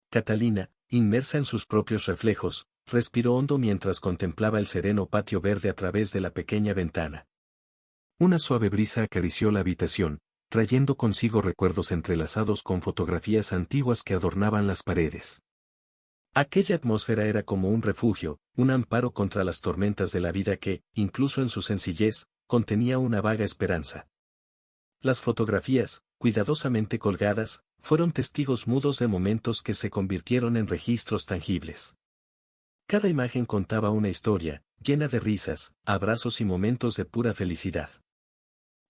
Catalina, inmersa en sus propios reflejos, respiró hondo mientras contemplaba el sereno patio verde a través de la pequeña ventana. Una suave brisa acarició la habitación, trayendo consigo recuerdos entrelazados con fotografías antiguas que adornaban las paredes. Aquella atmósfera era como un refugio, un amparo contra las tormentas de la vida que, incluso en su sencillez, contenía una vaga esperanza. Las fotografías, cuidadosamente colgadas, fueron testigos mudos de momentos que se convirtieron en registros tangibles. Cada imagen contaba una historia, llena de risas, abrazos y momentos de pura felicidad.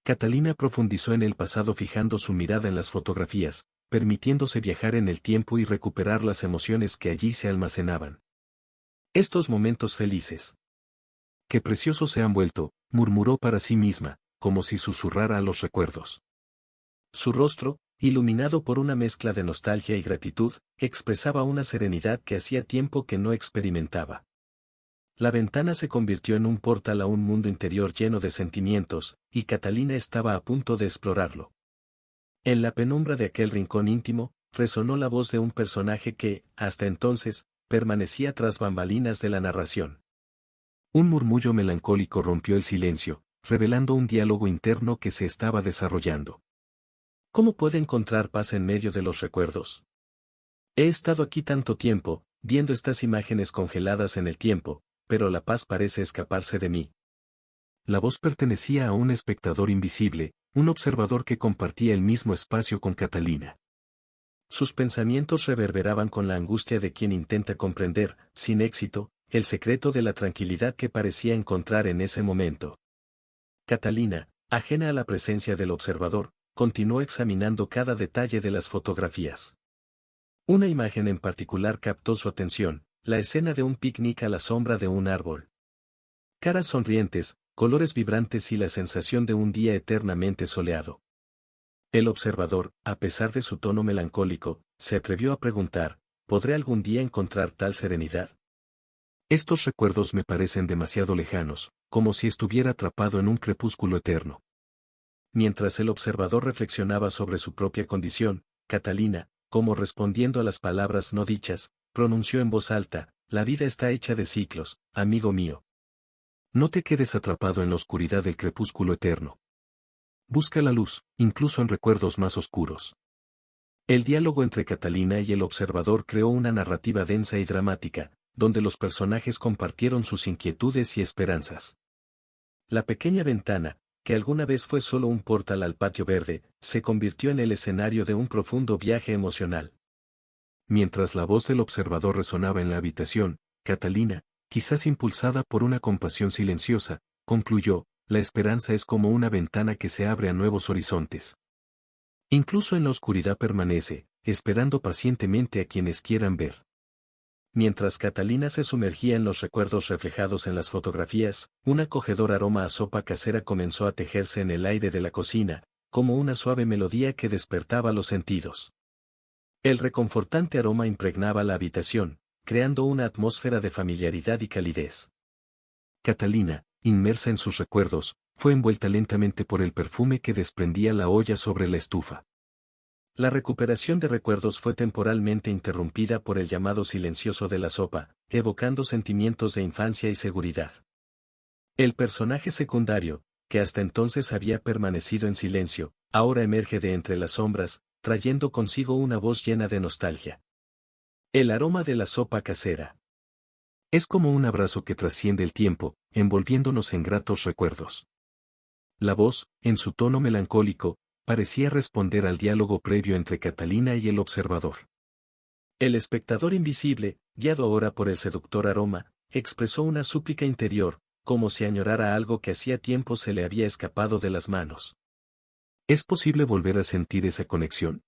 Catalina profundizó en el pasado fijando su mirada en las fotografías, permitiéndose viajar en el tiempo y recuperar las emociones que allí se almacenaban. Estos momentos felices. Qué preciosos se han vuelto, murmuró para sí misma, como si susurrara a los recuerdos. Su rostro, iluminado por una mezcla de nostalgia y gratitud, expresaba una serenidad que hacía tiempo que no experimentaba. La ventana se convirtió en un portal a un mundo interior lleno de sentimientos, y Catalina estaba a punto de explorarlo. En la penumbra de aquel rincón íntimo, resonó la voz de un personaje que, hasta entonces, permanecía tras bambalinas de la narración. Un murmullo melancólico rompió el silencio, revelando un diálogo interno que se estaba desarrollando. ¿Cómo puede encontrar paz en medio de los recuerdos? He estado aquí tanto tiempo, viendo estas imágenes congeladas en el tiempo, pero la paz parece escaparse de mí. La voz pertenecía a un espectador invisible, un observador que compartía el mismo espacio con Catalina. Sus pensamientos reverberaban con la angustia de quien intenta comprender, sin éxito, el secreto de la tranquilidad que parecía encontrar en ese momento. Catalina, ajena a la presencia del observador, continuó examinando cada detalle de las fotografías. Una imagen en particular captó su atención, la escena de un picnic a la sombra de un árbol. Caras sonrientes, colores vibrantes y la sensación de un día eternamente soleado. El observador, a pesar de su tono melancólico, se atrevió a preguntar, ¿podré algún día encontrar tal serenidad? Estos recuerdos me parecen demasiado lejanos, como si estuviera atrapado en un crepúsculo eterno. Mientras el observador reflexionaba sobre su propia condición, Catalina, como respondiendo a las palabras no dichas, pronunció en voz alta, la vida está hecha de ciclos, amigo mío. No te quedes atrapado en la oscuridad del crepúsculo eterno. Busca la luz, incluso en recuerdos más oscuros. El diálogo entre Catalina y el observador creó una narrativa densa y dramática, donde los personajes compartieron sus inquietudes y esperanzas. La pequeña ventana, que alguna vez fue solo un portal al patio verde, se convirtió en el escenario de un profundo viaje emocional. Mientras la voz del observador resonaba en la habitación, Catalina, quizás impulsada por una compasión silenciosa, concluyó, la esperanza es como una ventana que se abre a nuevos horizontes. Incluso en la oscuridad permanece, esperando pacientemente a quienes quieran ver. Mientras Catalina se sumergía en los recuerdos reflejados en las fotografías, un acogedor aroma a sopa casera comenzó a tejerse en el aire de la cocina, como una suave melodía que despertaba los sentidos. El reconfortante aroma impregnaba la habitación, creando una atmósfera de familiaridad y calidez. Catalina, inmersa en sus recuerdos, fue envuelta lentamente por el perfume que desprendía la olla sobre la estufa. La recuperación de recuerdos fue temporalmente interrumpida por el llamado silencioso de la sopa, evocando sentimientos de infancia y seguridad. El personaje secundario, que hasta entonces había permanecido en silencio, ahora emerge de entre las sombras, trayendo consigo una voz llena de nostalgia. El aroma de la sopa casera. Es como un abrazo que trasciende el tiempo, envolviéndonos en gratos recuerdos. La voz, en su tono melancólico, parecía responder al diálogo previo entre Catalina y el observador. El espectador invisible, guiado ahora por el seductor aroma, expresó una súplica interior, como si añorara algo que hacía tiempo se le había escapado de las manos. ¿Es posible volver a sentir esa conexión?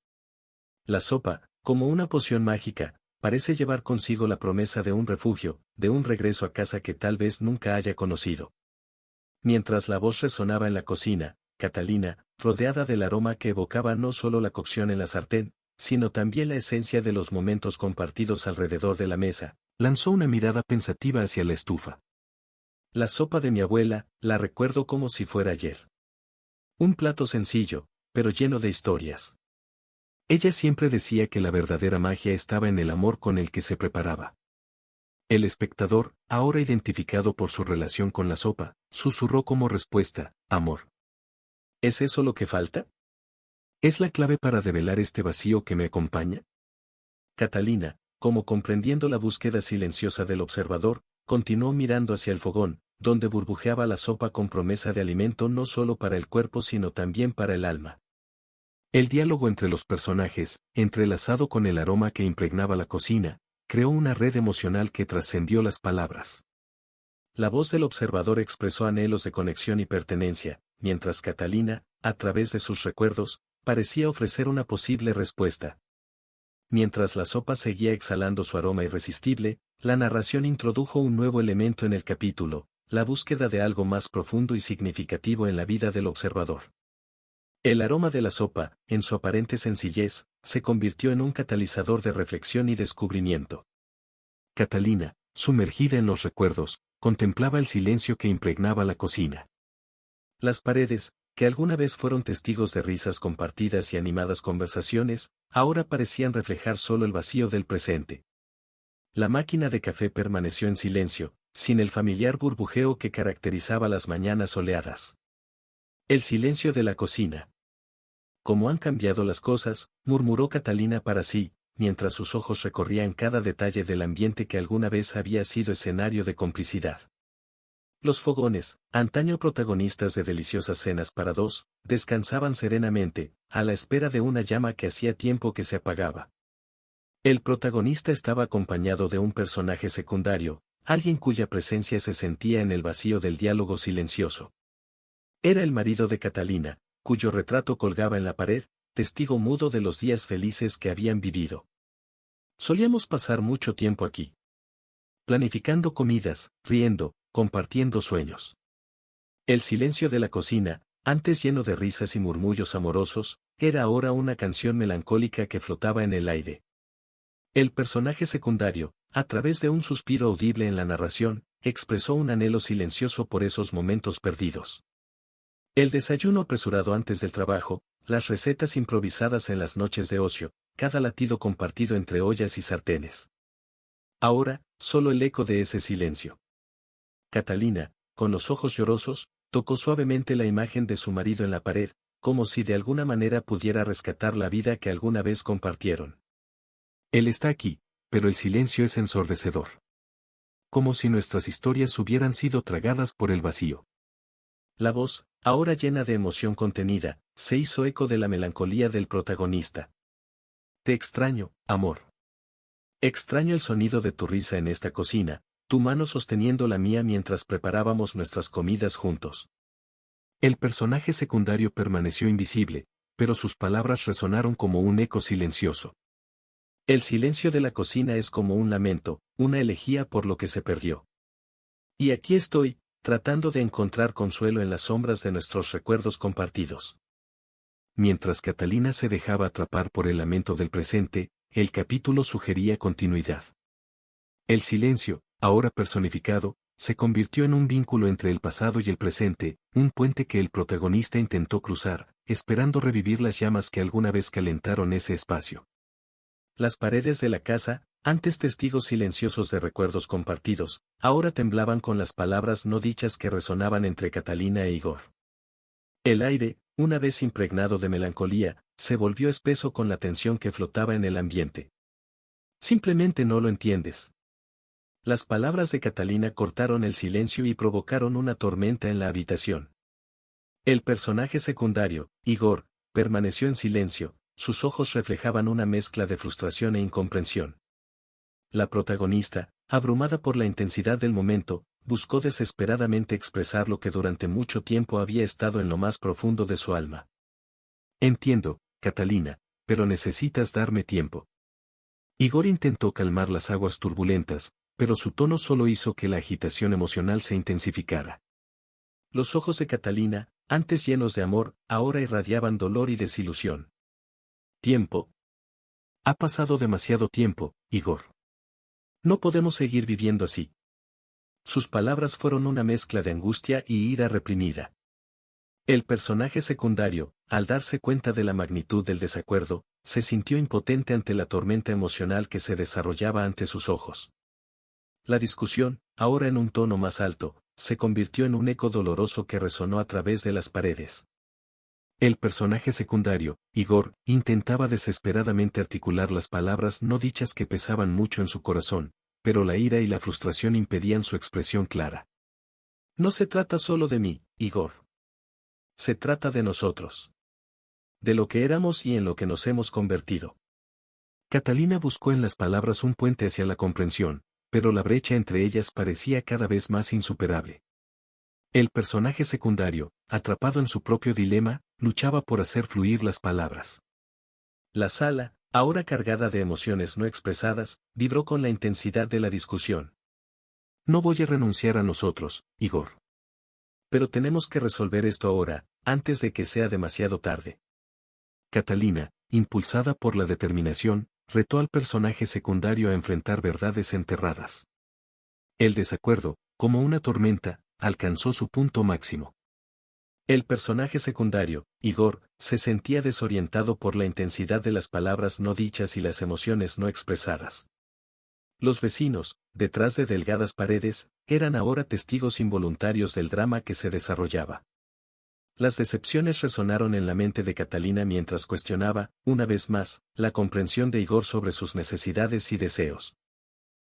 La sopa, como una poción mágica, parece llevar consigo la promesa de un refugio, de un regreso a casa que tal vez nunca haya conocido. Mientras la voz resonaba en la cocina, Catalina, rodeada del aroma que evocaba no solo la cocción en la sartén, sino también la esencia de los momentos compartidos alrededor de la mesa, lanzó una mirada pensativa hacia la estufa. La sopa de mi abuela, la recuerdo como si fuera ayer. Un plato sencillo, pero lleno de historias. Ella siempre decía que la verdadera magia estaba en el amor con el que se preparaba. El espectador, ahora identificado por su relación con la sopa, susurró como respuesta, amor. ¿Es eso lo que falta? ¿Es la clave para develar este vacío que me acompaña? Catalina, como comprendiendo la búsqueda silenciosa del observador, continuó mirando hacia el fogón, donde burbujeaba la sopa con promesa de alimento no solo para el cuerpo sino también para el alma. El diálogo entre los personajes, entrelazado con el aroma que impregnaba la cocina, creó una red emocional que trascendió las palabras. La voz del observador expresó anhelos de conexión y pertenencia, mientras Catalina, a través de sus recuerdos, parecía ofrecer una posible respuesta. Mientras la sopa seguía exhalando su aroma irresistible, la narración introdujo un nuevo elemento en el capítulo, la búsqueda de algo más profundo y significativo en la vida del observador. El aroma de la sopa, en su aparente sencillez, se convirtió en un catalizador de reflexión y descubrimiento. Catalina, sumergida en los recuerdos, contemplaba el silencio que impregnaba la cocina. Las paredes, que alguna vez fueron testigos de risas compartidas y animadas conversaciones, ahora parecían reflejar solo el vacío del presente. La máquina de café permaneció en silencio, sin el familiar burbujeo que caracterizaba las mañanas soleadas. El silencio de la cocina. «¿Cómo han cambiado las cosas?», murmuró Catalina para sí, mientras sus ojos recorrían cada detalle del ambiente que alguna vez había sido escenario de complicidad. Los fogones, antaño protagonistas de deliciosas cenas para dos, descansaban serenamente, a la espera de una llama que hacía tiempo que se apagaba. El protagonista estaba acompañado de un personaje secundario, alguien cuya presencia se sentía en el vacío del diálogo silencioso. Era el marido de Catalina, cuyo retrato colgaba en la pared, testigo mudo de los días felices que habían vivido. Solíamos pasar mucho tiempo aquí. Planificando comidas, riendo, compartiendo sueños. El silencio de la cocina, antes lleno de risas y murmullos amorosos, era ahora una canción melancólica que flotaba en el aire. El personaje secundario, a través de un suspiro audible en la narración, expresó un anhelo silencioso por esos momentos perdidos. El desayuno apresurado antes del trabajo, las recetas improvisadas en las noches de ocio, cada latido compartido entre ollas y sartenes. Ahora, solo el eco de ese silencio. Catalina, con los ojos llorosos, tocó suavemente la imagen de su marido en la pared, como si de alguna manera pudiera rescatar la vida que alguna vez compartieron. Él está aquí, pero el silencio es ensordecedor. Como si nuestras historias hubieran sido tragadas por el vacío. La voz, ahora llena de emoción contenida, se hizo eco de la melancolía del protagonista. Te extraño, amor. Extraño el sonido de tu risa en esta cocina, tu mano sosteniendo la mía mientras preparábamos nuestras comidas juntos. El personaje secundario permaneció invisible, pero sus palabras resonaron como un eco silencioso. El silencio de la cocina es como un lamento, una elegía por lo que se perdió. Y aquí estoy, tratando de encontrar consuelo en las sombras de nuestros recuerdos compartidos. Mientras Catalina se dejaba atrapar por el lamento del presente, el capítulo sugería continuidad. El silencio, ahora personificado, se convirtió en un vínculo entre el pasado y el presente, un puente que el protagonista intentó cruzar, esperando revivir las llamas que alguna vez calentaron ese espacio. Las paredes de la casa, antes testigos silenciosos de recuerdos compartidos, ahora temblaban con las palabras no dichas que resonaban entre Catalina e Igor. El aire, una vez impregnado de melancolía, se volvió espeso con la tensión que flotaba en el ambiente. Simplemente no lo entiendes. Las palabras de Catalina cortaron el silencio y provocaron una tormenta en la habitación. El personaje secundario, Igor, permaneció en silencio, sus ojos reflejaban una mezcla de frustración e incomprensión. La protagonista, abrumada por la intensidad del momento, buscó desesperadamente expresar lo que durante mucho tiempo había estado en lo más profundo de su alma. Entiendo, Catalina, pero necesitas darme tiempo. Igor intentó calmar las aguas turbulentas, pero su tono solo hizo que la agitación emocional se intensificara. Los ojos de Catalina, antes llenos de amor, ahora irradiaban dolor y desilusión. Tiempo. Ha pasado demasiado tiempo, Igor. No podemos seguir viviendo así. Sus palabras fueron una mezcla de angustia y ira reprimida. El personaje secundario, al darse cuenta de la magnitud del desacuerdo, se sintió impotente ante la tormenta emocional que se desarrollaba ante sus ojos. La discusión, ahora en un tono más alto, se convirtió en un eco doloroso que resonó a través de las paredes. El personaje secundario, Igor, intentaba desesperadamente articular las palabras no dichas que pesaban mucho en su corazón, pero la ira y la frustración impedían su expresión clara. No se trata solo de mí, Igor. Se trata de nosotros. De lo que éramos y en lo que nos hemos convertido. Catalina buscó en las palabras un puente hacia la comprensión, pero la brecha entre ellas parecía cada vez más insuperable. El personaje secundario, atrapado en su propio dilema, luchaba por hacer fluir las palabras. La sala, ahora cargada de emociones no expresadas, vibró con la intensidad de la discusión. No voy a renunciar a nosotros, Igor. Pero tenemos que resolver esto ahora, antes de que sea demasiado tarde. Catalina, impulsada por la determinación, retó al personaje secundario a enfrentar verdades enterradas. El desacuerdo, como una tormenta, alcanzó su punto máximo. El personaje secundario, Igor, se sentía desorientado por la intensidad de las palabras no dichas y las emociones no expresadas. Los vecinos, detrás de delgadas paredes, eran ahora testigos involuntarios del drama que se desarrollaba. Las decepciones resonaron en la mente de Catalina mientras cuestionaba, una vez más, la comprensión de Igor sobre sus necesidades y deseos.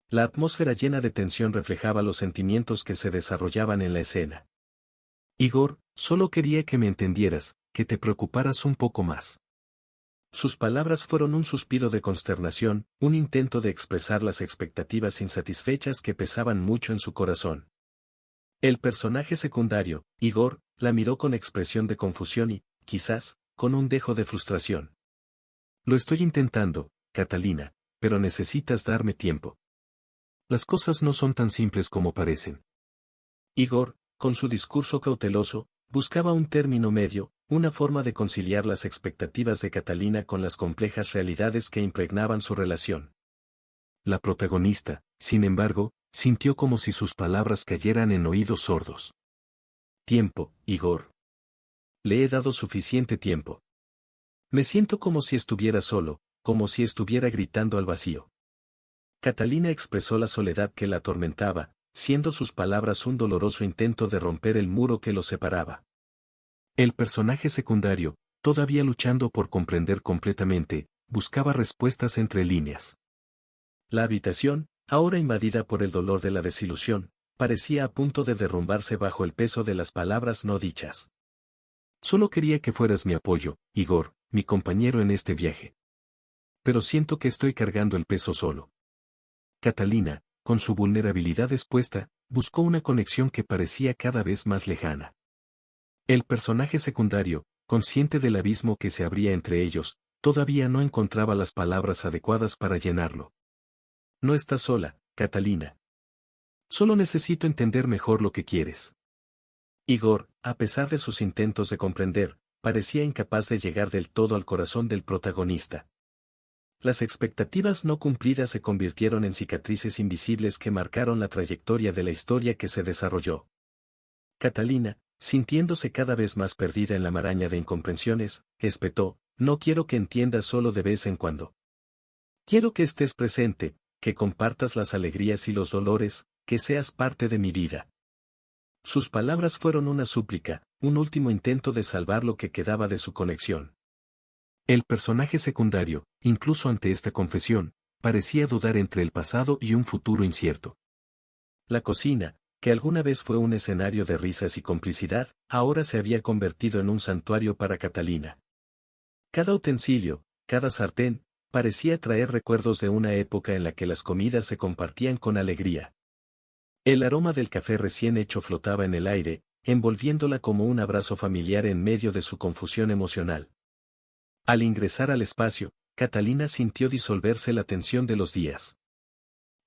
La atmósfera llena de tensión reflejaba los sentimientos que se desarrollaban en la escena. Igor, solo quería que me entendieras, que te preocuparas un poco más. Sus palabras fueron un suspiro de consternación, un intento de expresar las expectativas insatisfechas que pesaban mucho en su corazón. El personaje secundario, Igor, la miró con expresión de confusión y, quizás, con un dejo de frustración. Lo estoy intentando, Catalina, pero necesitas darme tiempo. Las cosas no son tan simples como parecen. Igor, con su discurso cauteloso, buscaba un término medio, una forma de conciliar las expectativas de Catalina con las complejas realidades que impregnaban su relación. La protagonista, sin embargo, sintió como si sus palabras cayeran en oídos sordos. Tiempo, Igor. Le he dado suficiente tiempo. Me siento como si estuviera solo, como si estuviera gritando al vacío. Catalina expresó la soledad que la atormentaba, siendo sus palabras un doloroso intento de romper el muro que los separaba. El personaje secundario, todavía luchando por comprender completamente, buscaba respuestas entre líneas. La habitación, ahora invadida por el dolor de la desilusión, parecía a punto de derrumbarse bajo el peso de las palabras no dichas. Solo quería que fueras mi apoyo, Igor, mi compañero en este viaje. Pero siento que estoy cargando el peso solo. Catalina, con su vulnerabilidad expuesta, buscó una conexión que parecía cada vez más lejana. El personaje secundario, consciente del abismo que se abría entre ellos, todavía no encontraba las palabras adecuadas para llenarlo. No estás sola, Catalina. Solo necesito entender mejor lo que quieres. Igor, a pesar de sus intentos de comprender, parecía incapaz de llegar del todo al corazón del protagonista. Las expectativas no cumplidas se convirtieron en cicatrices invisibles que marcaron la trayectoria de la historia que se desarrolló. Catalina, sintiéndose cada vez más perdida en la maraña de incomprensiones, espetó, no quiero que entiendas solo de vez en cuando. Quiero que estés presente, que compartas las alegrías y los dolores, que seas parte de mi vida. Sus palabras fueron una súplica, un último intento de salvar lo que quedaba de su conexión. El personaje secundario, incluso ante esta confesión, parecía dudar entre el pasado y un futuro incierto. La cocina, que alguna vez fue un escenario de risas y complicidad, ahora se había convertido en un santuario para Catalina. Cada utensilio, cada sartén, parecía traer recuerdos de una época en la que las comidas se compartían con alegría. El aroma del café recién hecho flotaba en el aire, envolviéndola como un abrazo familiar en medio de su confusión emocional. Al ingresar al espacio, Catalina sintió disolverse la tensión de los días.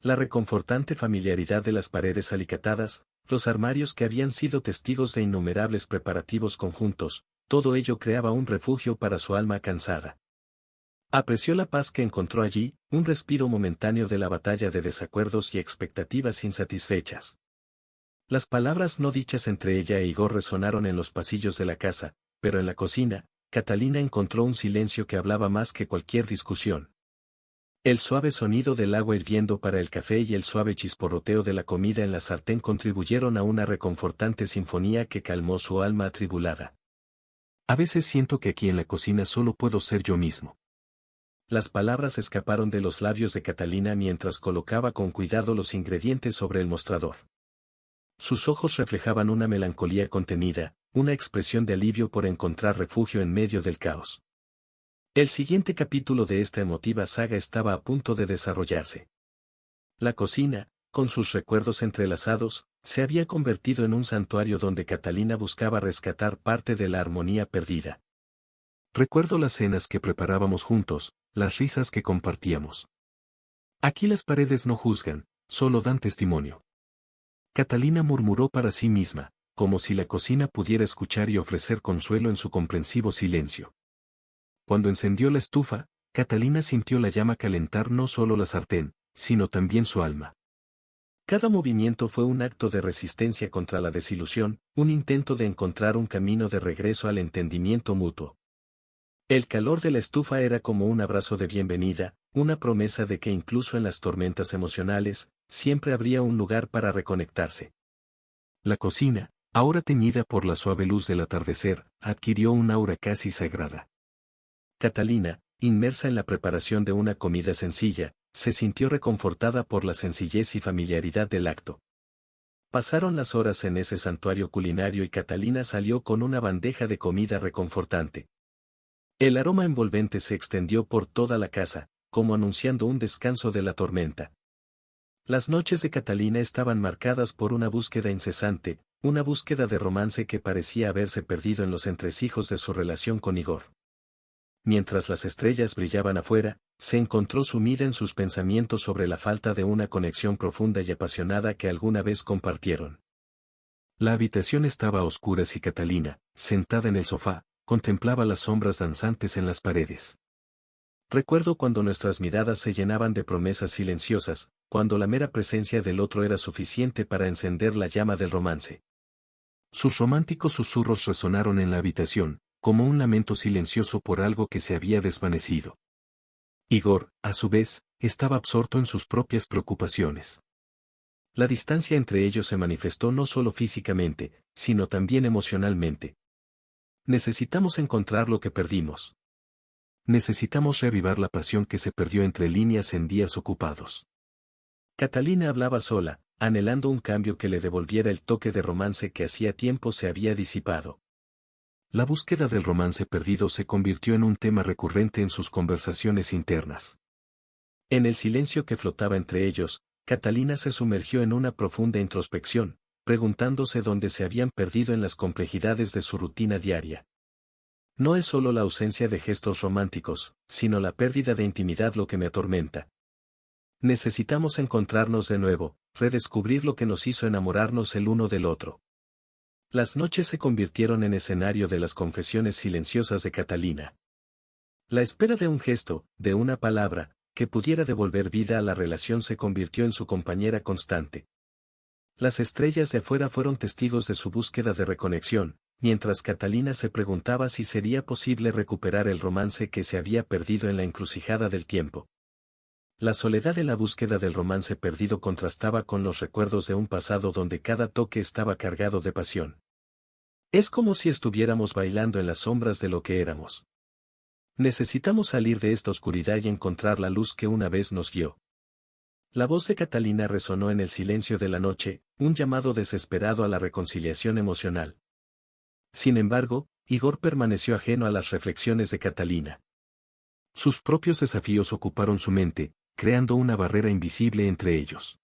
La reconfortante familiaridad de las paredes alicatadas, los armarios que habían sido testigos de innumerables preparativos conjuntos, todo ello creaba un refugio para su alma cansada. Apreció la paz que encontró allí, un respiro momentáneo de la batalla de desacuerdos y expectativas insatisfechas. Las palabras no dichas entre ella e Igor resonaron en los pasillos de la casa, pero en la cocina, Catalina encontró un silencio que hablaba más que cualquier discusión. El suave sonido del agua hirviendo para el café y el suave chisporroteo de la comida en la sartén contribuyeron a una reconfortante sinfonía que calmó su alma atribulada. A veces siento que aquí en la cocina solo puedo ser yo mismo. Las palabras escaparon de los labios de Catalina mientras colocaba con cuidado los ingredientes sobre el mostrador. Sus ojos reflejaban una melancolía contenida, una expresión de alivio por encontrar refugio en medio del caos. El siguiente capítulo de esta emotiva saga estaba a punto de desarrollarse. La cocina, con sus recuerdos entrelazados, se había convertido en un santuario donde Catalina buscaba rescatar parte de la armonía perdida. Recuerdo las cenas que preparábamos juntos, las risas que compartíamos. Aquí las paredes no juzgan, solo dan testimonio. Catalina murmuró para sí misma, como si la cocina pudiera escuchar y ofrecer consuelo en su comprensivo silencio. Cuando encendió la estufa, Catalina sintió la llama calentar no solo la sartén, sino también su alma. Cada movimiento fue un acto de resistencia contra la desilusión, un intento de encontrar un camino de regreso al entendimiento mutuo. El calor de la estufa era como un abrazo de bienvenida, una promesa de que incluso en las tormentas emocionales, siempre habría un lugar para reconectarse. La cocina, ahora teñida por la suave luz del atardecer, adquirió un aura casi sagrada. Catalina, inmersa en la preparación de una comida sencilla, se sintió reconfortada por la sencillez y familiaridad del acto. Pasaron las horas en ese santuario culinario y Catalina salió con una bandeja de comida reconfortante. El aroma envolvente se extendió por toda la casa, como anunciando un descanso de la tormenta. Las noches de Catalina estaban marcadas por una búsqueda incesante, una búsqueda de romance que parecía haberse perdido en los entresijos de su relación con Igor. Mientras las estrellas brillaban afuera, se encontró sumida en sus pensamientos sobre la falta de una conexión profunda y apasionada que alguna vez compartieron. La habitación estaba a oscuras y Catalina, sentada en el sofá, contemplaba las sombras danzantes en las paredes. Recuerdo cuando nuestras miradas se llenaban de promesas silenciosas, cuando la mera presencia del otro era suficiente para encender la llama del romance. Sus románticos susurros resonaron en la habitación, como un lamento silencioso por algo que se había desvanecido. Igor, a su vez, estaba absorto en sus propias preocupaciones. La distancia entre ellos se manifestó no solo físicamente, sino también emocionalmente. Necesitamos encontrar lo que perdimos. Necesitamos reavivar la pasión que se perdió entre líneas en días ocupados. Catalina hablaba sola, anhelando un cambio que le devolviera el toque de romance que hacía tiempo se había disipado. La búsqueda del romance perdido se convirtió en un tema recurrente en sus conversaciones internas. En el silencio que flotaba entre ellos, Catalina se sumergió en una profunda introspección, preguntándose dónde se habían perdido en las complejidades de su rutina diaria. No es solo la ausencia de gestos románticos, sino la pérdida de intimidad lo que me atormenta. Necesitamos encontrarnos de nuevo, redescubrir lo que nos hizo enamorarnos el uno del otro. Las noches se convirtieron en escenario de las confesiones silenciosas de Catalina. La espera de un gesto, de una palabra, que pudiera devolver vida a la relación se convirtió en su compañera constante. Las estrellas de afuera fueron testigos de su búsqueda de reconexión, mientras Catalina se preguntaba si sería posible recuperar el romance que se había perdido en la encrucijada del tiempo. La soledad de la búsqueda del romance perdido contrastaba con los recuerdos de un pasado donde cada toque estaba cargado de pasión. Es como si estuviéramos bailando en las sombras de lo que éramos. Necesitamos salir de esta oscuridad y encontrar la luz que una vez nos guió. La voz de Catalina resonó en el silencio de la noche, un llamado desesperado a la reconciliación emocional. Sin embargo, Igor permaneció ajeno a las reflexiones de Catalina. Sus propios desafíos ocuparon su mente, creando una barrera invisible entre ellos.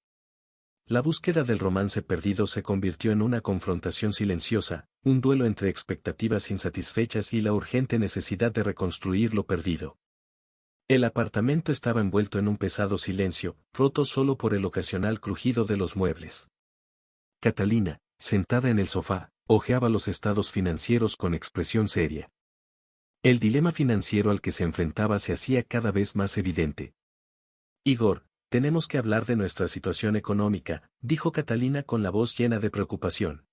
La búsqueda del romance perdido se convirtió en una confrontación silenciosa, un duelo entre expectativas insatisfechas y la urgente necesidad de reconstruir lo perdido. El apartamento estaba envuelto en un pesado silencio, roto solo por el ocasional crujido de los muebles. Catalina, sentada en el sofá, hojeaba los estados financieros con expresión seria. El dilema financiero al que se enfrentaba se hacía cada vez más evidente. Igor, tenemos que hablar de nuestra situación económica, dijo Catalina con la voz llena de preocupación.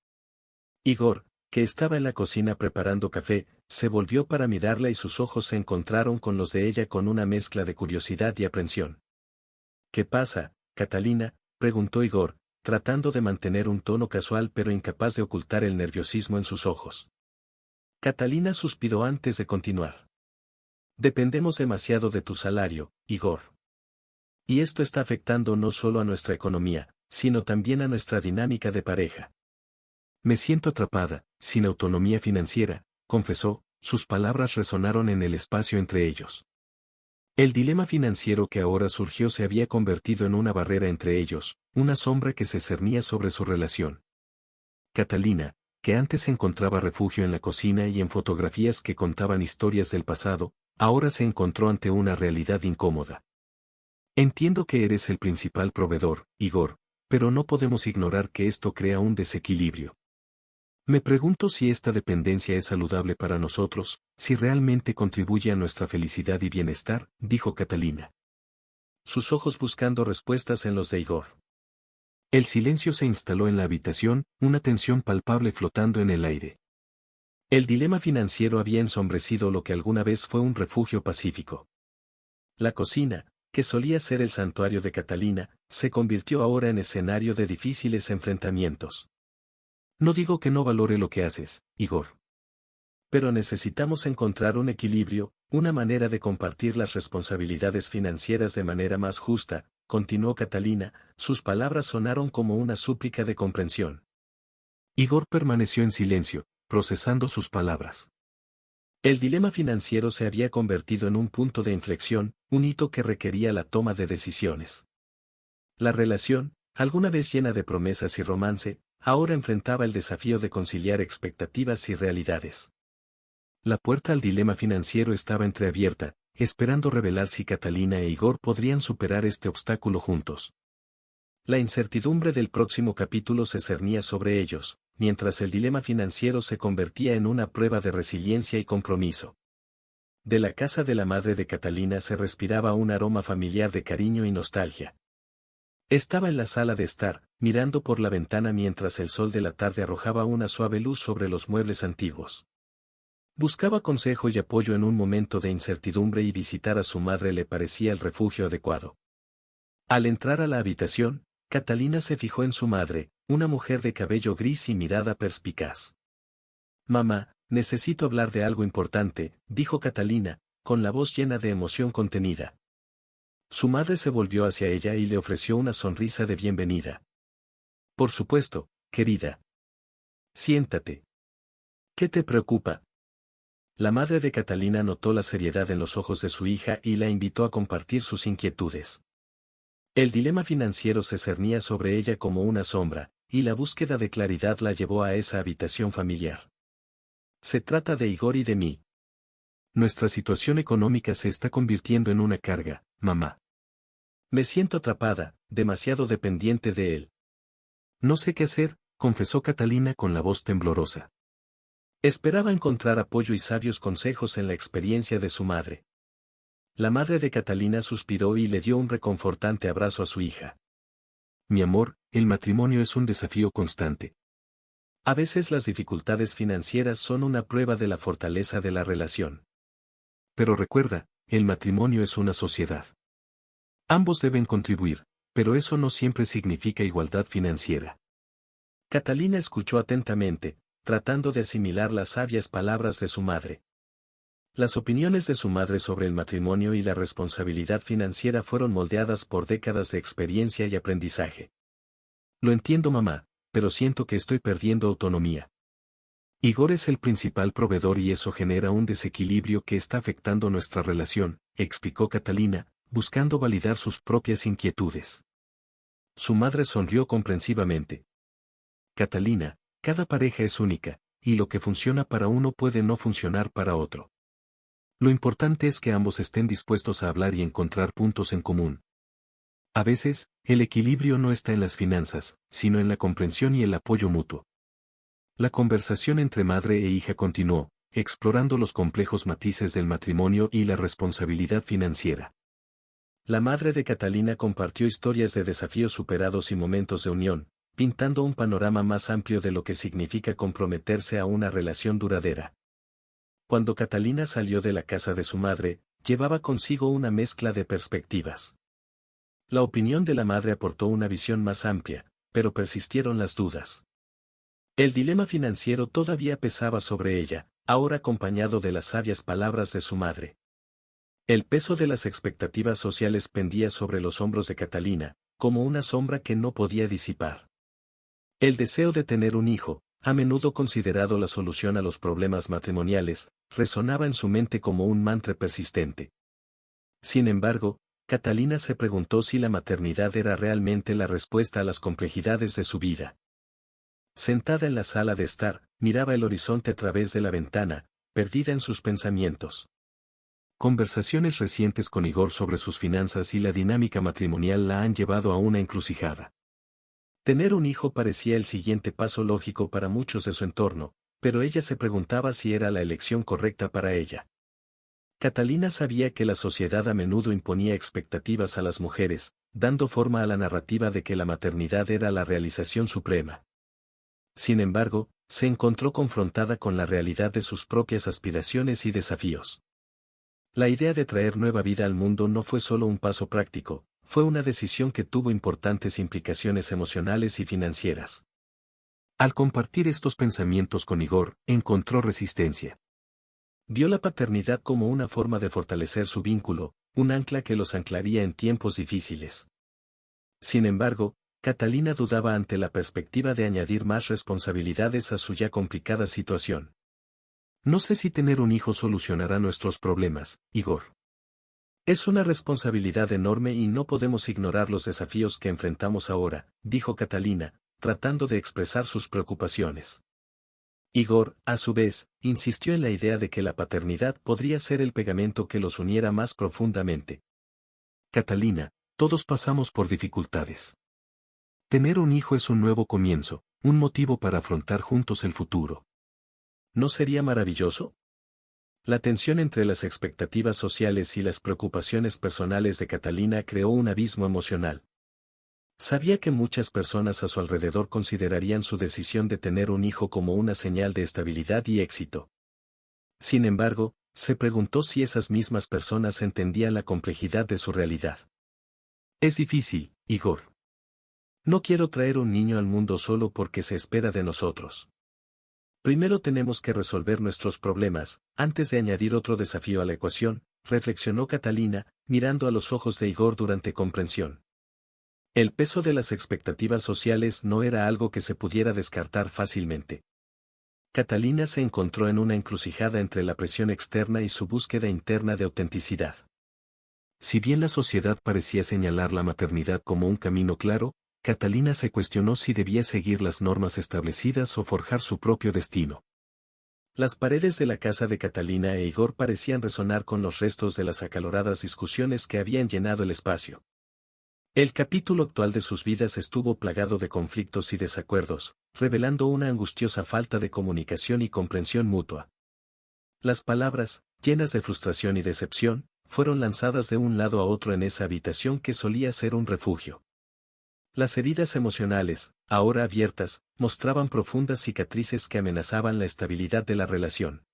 Igor, que estaba en la cocina preparando café, se volvió para mirarla y sus ojos se encontraron con los de ella con una mezcla de curiosidad y aprensión. ¿Qué pasa, Catalina?, preguntó Igor, tratando de mantener un tono casual pero incapaz de ocultar el nerviosismo en sus ojos. Catalina suspiró antes de continuar. Dependemos demasiado de tu salario, Igor. Y esto está afectando no solo a nuestra economía, sino también a nuestra dinámica de pareja. Me siento atrapada, sin autonomía financiera, confesó, sus palabras resonaron en el espacio entre ellos. El dilema financiero que ahora surgió se había convertido en una barrera entre ellos, una sombra que se cernía sobre su relación. Catalina, que antes encontraba refugio en la cocina y en fotografías que contaban historias del pasado, ahora se encontró ante una realidad incómoda. Entiendo que eres el principal proveedor, Igor, pero no podemos ignorar que esto crea un desequilibrio. Me pregunto si esta dependencia es saludable para nosotros, si realmente contribuye a nuestra felicidad y bienestar, dijo Catalina. Sus ojos buscando respuestas en los de Igor. El silencio se instaló en la habitación, una tensión palpable flotando en el aire. El dilema financiero había ensombrecido lo que alguna vez fue un refugio pacífico. La cocina, que solía ser el santuario de Catalina, se convirtió ahora en escenario de difíciles enfrentamientos. No digo que no valore lo que haces, Igor. Pero necesitamos encontrar un equilibrio, una manera de compartir las responsabilidades financieras de manera más justa, continuó Catalina, sus palabras sonaron como una súplica de comprensión. Igor permaneció en silencio, procesando sus palabras. El dilema financiero se había convertido en un punto de inflexión, un hito que requería la toma de decisiones. La relación, alguna vez llena de promesas y romance, ahora enfrentaba el desafío de conciliar expectativas y realidades. La puerta al dilema financiero estaba entreabierta, esperando revelar si Catalina e Igor podrían superar este obstáculo juntos. La incertidumbre del próximo capítulo se cernía sobre ellos, mientras el dilema financiero se convertía en una prueba de resiliencia y compromiso. De la casa de la madre de Catalina se respiraba un aroma familiar de cariño y nostalgia. Estaba en la sala de estar, mirando por la ventana mientras el sol de la tarde arrojaba una suave luz sobre los muebles antiguos. Buscaba consejo y apoyo en un momento de incertidumbre y visitar a su madre le parecía el refugio adecuado. Al entrar a la habitación, Catalina se fijó en su madre, una mujer de cabello gris y mirada perspicaz. «Mamá, necesito hablar de algo importante», dijo Catalina, con la voz llena de emoción contenida. Su madre se volvió hacia ella y le ofreció una sonrisa de bienvenida. «Por supuesto, querida. Siéntate. ¿Qué te preocupa?». La madre de Catalina notó la seriedad en los ojos de su hija y la invitó a compartir sus inquietudes. El dilema financiero se cernía sobre ella como una sombra, y la búsqueda de claridad la llevó a esa habitación familiar. «Se trata de Igor y de mí. Nuestra situación económica se está convirtiendo en una carga, mamá. Me siento atrapada, demasiado dependiente de él. No sé qué hacer», confesó Catalina con la voz temblorosa. Esperaba encontrar apoyo y sabios consejos en la experiencia de su madre. La madre de Catalina suspiró y le dio un reconfortante abrazo a su hija. «Mi amor, el matrimonio es un desafío constante. A veces las dificultades financieras son una prueba de la fortaleza de la relación. Pero recuerda, el matrimonio es una sociedad. Ambos deben contribuir, pero eso no siempre significa igualdad financiera». Catalina escuchó atentamente, tratando de asimilar las sabias palabras de su madre. Las opiniones de su madre sobre el matrimonio y la responsabilidad financiera fueron moldeadas por décadas de experiencia y aprendizaje. «Lo entiendo, mamá, pero siento que estoy perdiendo autonomía. Igor es el principal proveedor y eso genera un desequilibrio que está afectando nuestra relación», explicó Catalina, buscando validar sus propias inquietudes. Su madre sonrió comprensivamente. «Catalina, cada pareja es única, y lo que funciona para uno puede no funcionar para otro. Lo importante es que ambos estén dispuestos a hablar y encontrar puntos en común. A veces, el equilibrio no está en las finanzas, sino en la comprensión y el apoyo mutuo». La conversación entre madre e hija continuó, explorando los complejos matices del matrimonio y la responsabilidad financiera. La madre de Catalina compartió historias de desafíos superados y momentos de unión, pintando un panorama más amplio de lo que significa comprometerse a una relación duradera. Cuando Catalina salió de la casa de su madre, llevaba consigo una mezcla de perspectivas. La opinión de la madre aportó una visión más amplia, pero persistieron las dudas. El dilema financiero todavía pesaba sobre ella, ahora acompañado de las sabias palabras de su madre. El peso de las expectativas sociales pendía sobre los hombros de Catalina, como una sombra que no podía disipar. El deseo de tener un hijo, a menudo considerado la solución a los problemas matrimoniales, resonaba en su mente como un mantra persistente. Sin embargo, Catalina se preguntó si la maternidad era realmente la respuesta a las complejidades de su vida. Sentada en la sala de estar, miraba el horizonte a través de la ventana, perdida en sus pensamientos. Conversaciones recientes con Igor sobre sus finanzas y la dinámica matrimonial la han llevado a una encrucijada. Tener un hijo parecía el siguiente paso lógico para muchos de su entorno, pero ella se preguntaba si era la elección correcta para ella. Catalina sabía que la sociedad a menudo imponía expectativas a las mujeres, dando forma a la narrativa de que la maternidad era la realización suprema. Sin embargo, se encontró confrontada con la realidad de sus propias aspiraciones y desafíos. La idea de traer nueva vida al mundo no fue solo un paso práctico, fue una decisión que tuvo importantes implicaciones emocionales y financieras. Al compartir estos pensamientos con Igor, encontró resistencia. Vio la paternidad como una forma de fortalecer su vínculo, un ancla que los anclaría en tiempos difíciles. Sin embargo, Catalina dudaba ante la perspectiva de añadir más responsabilidades a su ya complicada situación. No sé si tener un hijo solucionará nuestros problemas, Igor. Es una responsabilidad enorme y no podemos ignorar los desafíos que enfrentamos ahora, dijo Catalina, tratando de expresar sus preocupaciones. Igor, a su vez, insistió en la idea de que la paternidad podría ser el pegamento que los uniera más profundamente. Catalina, todos pasamos por dificultades. Tener un hijo es un nuevo comienzo, un motivo para afrontar juntos el futuro. ¿No sería maravilloso? La tensión entre las expectativas sociales y las preocupaciones personales de Catalina creó un abismo emocional. Sabía que muchas personas a su alrededor considerarían su decisión de tener un hijo como una señal de estabilidad y éxito. Sin embargo, se preguntó si esas mismas personas entendían la complejidad de su realidad. Es difícil, Igor. No quiero traer un niño al mundo solo porque se espera de nosotros. Primero tenemos que resolver nuestros problemas, antes de añadir otro desafío a la ecuación, reflexionó Catalina, mirando a los ojos de Igor durante comprensión. El peso de las expectativas sociales no era algo que se pudiera descartar fácilmente. Catalina se encontró en una encrucijada entre la presión externa y su búsqueda interna de autenticidad. Si bien la sociedad parecía señalar la maternidad como un camino claro, Catalina se cuestionó si debía seguir las normas establecidas o forjar su propio destino. Las paredes de la casa de Catalina e Igor parecían resonar con los restos de las acaloradas discusiones que habían llenado el espacio. El capítulo actual de sus vidas estuvo plagado de conflictos y desacuerdos, revelando una angustiosa falta de comunicación y comprensión mutua. Las palabras, llenas de frustración y decepción, fueron lanzadas de un lado a otro en esa habitación que solía ser un refugio. Las heridas emocionales, ahora abiertas, mostraban profundas cicatrices que amenazaban la estabilidad de la relación.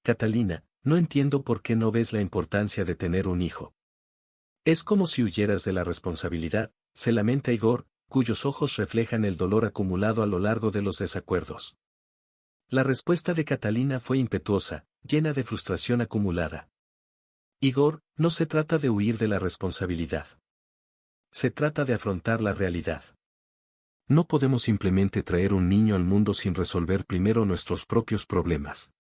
Catalina, no entiendo por qué no ves la importancia de tener un hijo. Es como si huyeras de la responsabilidad, se lamenta Igor, cuyos ojos reflejan el dolor acumulado a lo largo de los desacuerdos. La respuesta de Catalina fue impetuosa, llena de frustración acumulada. Igor, no se trata de huir de la responsabilidad. Se trata de afrontar la realidad. No podemos simplemente traer un niño al mundo sin resolver primero nuestros propios problemas.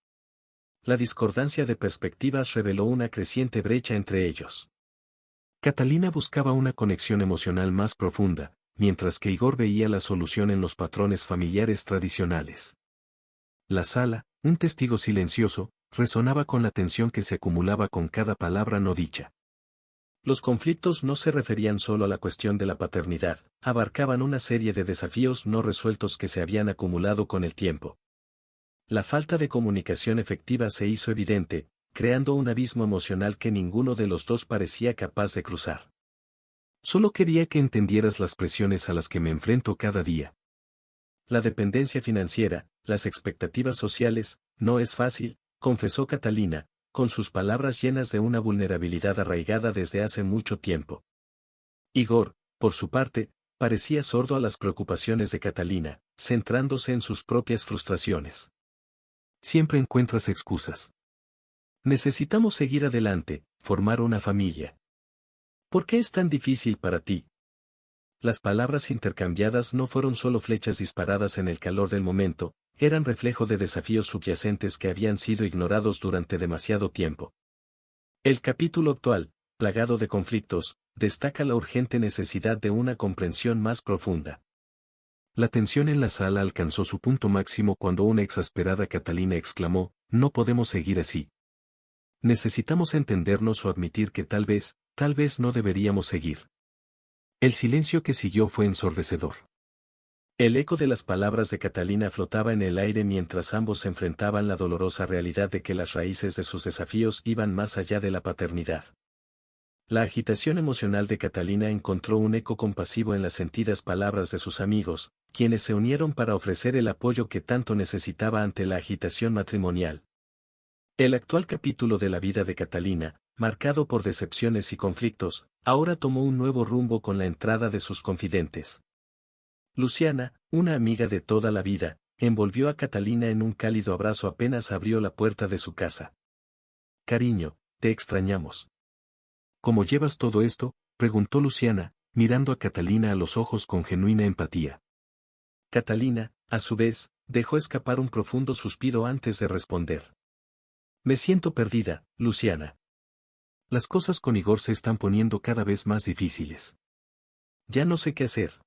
La discordancia de perspectivas reveló una creciente brecha entre ellos. Catalina buscaba una conexión emocional más profunda, mientras que Igor veía la solución en los patrones familiares tradicionales. La sala, un testigo silencioso, resonaba con la tensión que se acumulaba con cada palabra no dicha. Los conflictos no se referían solo a la cuestión de la paternidad, abarcaban una serie de desafíos no resueltos que se habían acumulado con el tiempo. La falta de comunicación efectiva se hizo evidente, creando un abismo emocional que ninguno de los dos parecía capaz de cruzar. Solo quería que entendieras las presiones a las que me enfrento cada día. La dependencia financiera, las expectativas sociales, no es fácil, confesó Catalina, con sus palabras llenas de una vulnerabilidad arraigada desde hace mucho tiempo. Igor, por su parte, parecía sordo a las preocupaciones de Catalina, centrándose en sus propias frustraciones. Siempre encuentras excusas. Necesitamos seguir adelante, formar una familia. ¿Por qué es tan difícil para ti? Las palabras intercambiadas no fueron solo flechas disparadas en el calor del momento, eran reflejo de desafíos subyacentes que habían sido ignorados durante demasiado tiempo. El capítulo actual, plagado de conflictos, destaca la urgente necesidad de una comprensión más profunda. La tensión en la sala alcanzó su punto máximo cuando una exasperada Catalina exclamó, «No podemos seguir así. Necesitamos entendernos o admitir que tal vez no deberíamos seguir». El silencio que siguió fue ensordecedor. El eco de las palabras de Catalina flotaba en el aire mientras ambos se enfrentaban la dolorosa realidad de que las raíces de sus desafíos iban más allá de la paternidad. La agitación emocional de Catalina encontró un eco compasivo en las sentidas palabras de sus amigos, quienes se unieron para ofrecer el apoyo que tanto necesitaba ante la agitación matrimonial. El actual capítulo de la vida de Catalina, marcado por decepciones y conflictos, ahora tomó un nuevo rumbo con la entrada de sus confidentes. Luciana, una amiga de toda la vida, envolvió a Catalina en un cálido abrazo apenas abrió la puerta de su casa. «Cariño, te extrañamos». «¿Cómo llevas todo esto?», preguntó Luciana, mirando a Catalina a los ojos con genuina empatía. Catalina, a su vez, dejó escapar un profundo suspiro antes de responder. «Me siento perdida, Luciana. Las cosas con Igor se están poniendo cada vez más difíciles. Ya no sé qué hacer».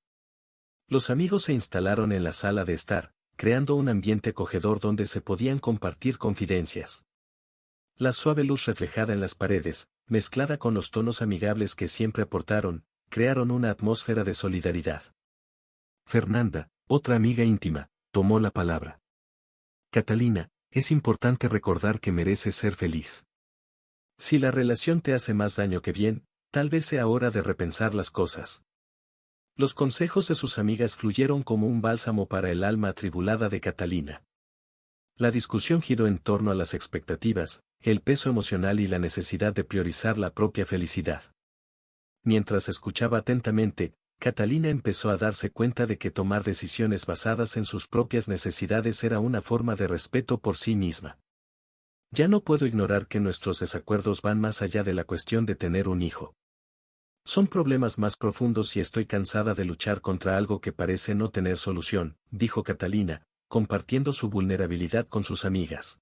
Los amigos se instalaron en la sala de estar, creando un ambiente acogedor donde se podían compartir confidencias. La suave luz reflejada en las paredes, mezclada con los tonos amigables que siempre aportaron, crearon una atmósfera de solidaridad. Fernanda, otra amiga íntima, tomó la palabra. «Catalina, es importante recordar que mereces ser feliz. Si la relación te hace más daño que bien, tal vez sea hora de repensar las cosas». Los consejos de sus amigas fluyeron como un bálsamo para el alma atribulada de Catalina. La discusión giró en torno a las expectativas, el peso emocional y la necesidad de priorizar la propia felicidad. Mientras escuchaba atentamente, Catalina empezó a darse cuenta de que tomar decisiones basadas en sus propias necesidades era una forma de respeto por sí misma. «Ya no puedo ignorar que nuestros desacuerdos van más allá de la cuestión de tener un hijo. Son problemas más profundos y estoy cansada de luchar contra algo que parece no tener solución», dijo Catalina, compartiendo su vulnerabilidad con sus amigas.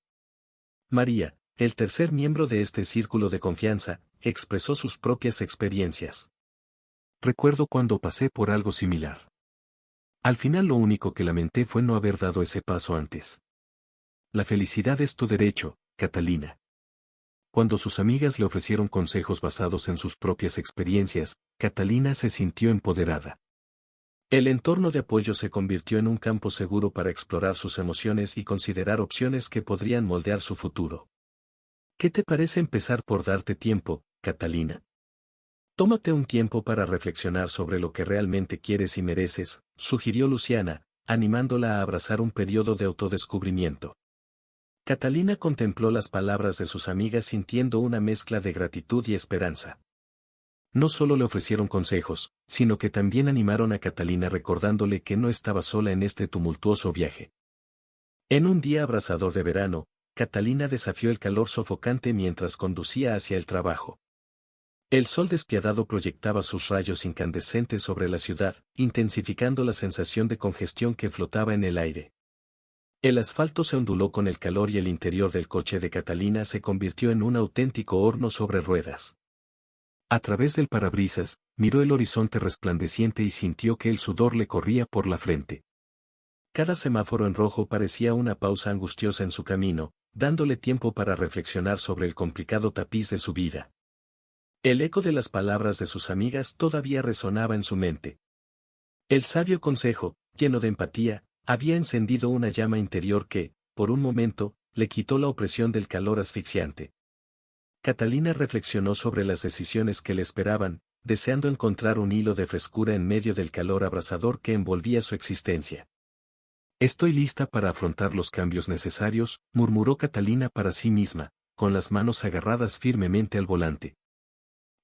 María, el tercer miembro de este círculo de confianza, expresó sus propias experiencias. «Recuerdo cuando pasé por algo similar. Al final lo único que lamenté fue no haber dado ese paso antes. La felicidad es tu derecho, Catalina». Cuando sus amigas le ofrecieron consejos basados en sus propias experiencias, Catalina se sintió empoderada. El entorno de apoyo se convirtió en un campo seguro para explorar sus emociones y considerar opciones que podrían moldear su futuro. «¿Qué te parece empezar por darte tiempo, Catalina? Tómate un tiempo para reflexionar sobre lo que realmente quieres y mereces», sugirió Luciana, animándola a abrazar un periodo de autodescubrimiento. Catalina contempló las palabras de sus amigas sintiendo una mezcla de gratitud y esperanza. No solo le ofrecieron consejos, sino que también animaron a Catalina recordándole que no estaba sola en este tumultuoso viaje. En un día abrasador de verano, Catalina desafió el calor sofocante mientras conducía hacia el trabajo. El sol despiadado proyectaba sus rayos incandescentes sobre la ciudad, intensificando la sensación de congestión que flotaba en el aire. El asfalto se onduló con el calor y el interior del coche de Catalina se convirtió en un auténtico horno sobre ruedas. A través del parabrisas, miró el horizonte resplandeciente y sintió que el sudor le corría por la frente. Cada semáforo en rojo parecía una pausa angustiosa en su camino, dándole tiempo para reflexionar sobre el complicado tapiz de su vida. El eco de las palabras de sus amigas todavía resonaba en su mente. El sabio consejo, lleno de empatía, había encendido una llama interior que, por un momento, le quitó la opresión del calor asfixiante. Catalina reflexionó sobre las decisiones que le esperaban, deseando encontrar un hilo de frescura en medio del calor abrasador que envolvía su existencia. Estoy lista para afrontar los cambios necesarios, murmuró Catalina para sí misma, con las manos agarradas firmemente al volante.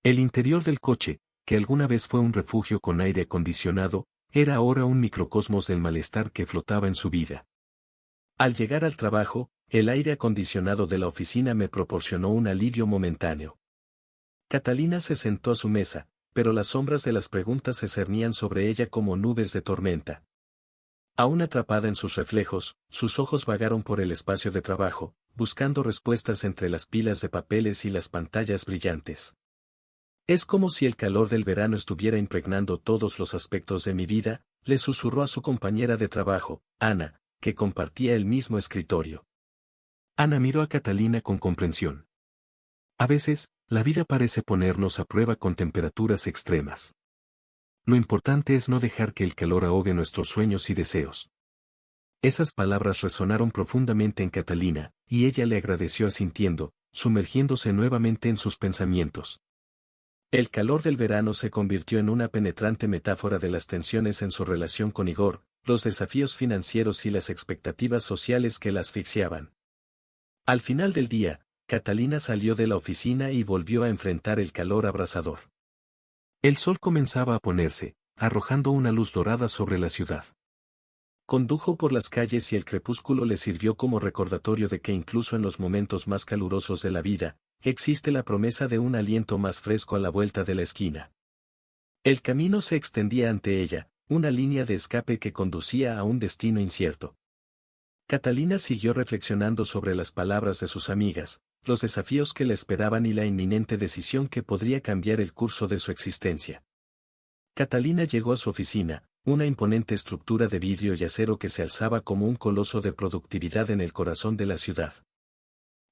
El interior del coche, que alguna vez fue un refugio con aire acondicionado, era ahora un microcosmos del malestar que flotaba en su vida. Al llegar al trabajo, el aire acondicionado de la oficina me proporcionó un alivio momentáneo. Catalina se sentó a su mesa, pero las sombras de las preguntas se cernían sobre ella como nubes de tormenta. Aún atrapada en sus reflejos, sus ojos vagaron por el espacio de trabajo, buscando respuestas entre las pilas de papeles y las pantallas brillantes. Es como si el calor del verano estuviera impregnando todos los aspectos de mi vida, le susurró a su compañera de trabajo, Ana, que compartía el mismo escritorio. Ana miró a Catalina con comprensión. A veces, la vida parece ponernos a prueba con temperaturas extremas. Lo importante es no dejar que el calor ahogue nuestros sueños y deseos. Esas palabras resonaron profundamente en Catalina, y ella le agradeció asintiendo, sumergiéndose nuevamente en sus pensamientos. El calor del verano se convirtió en una penetrante metáfora de las tensiones en su relación con Igor, los desafíos financieros y las expectativas sociales que la asfixiaban. Al final del día, Catalina salió de la oficina y volvió a enfrentar el calor abrasador. El sol comenzaba a ponerse, arrojando una luz dorada sobre la ciudad. Condujo por las calles y el crepúsculo le sirvió como recordatorio de que incluso en los momentos más calurosos de la vida, existe la promesa de un aliento más fresco a la vuelta de la esquina. El camino se extendía ante ella, una línea de escape que conducía a un destino incierto. Catalina siguió reflexionando sobre las palabras de sus amigas, los desafíos que le esperaban y la inminente decisión que podría cambiar el curso de su existencia. Catalina llegó a su oficina, una imponente estructura de vidrio y acero que se alzaba como un coloso de productividad en el corazón de la ciudad.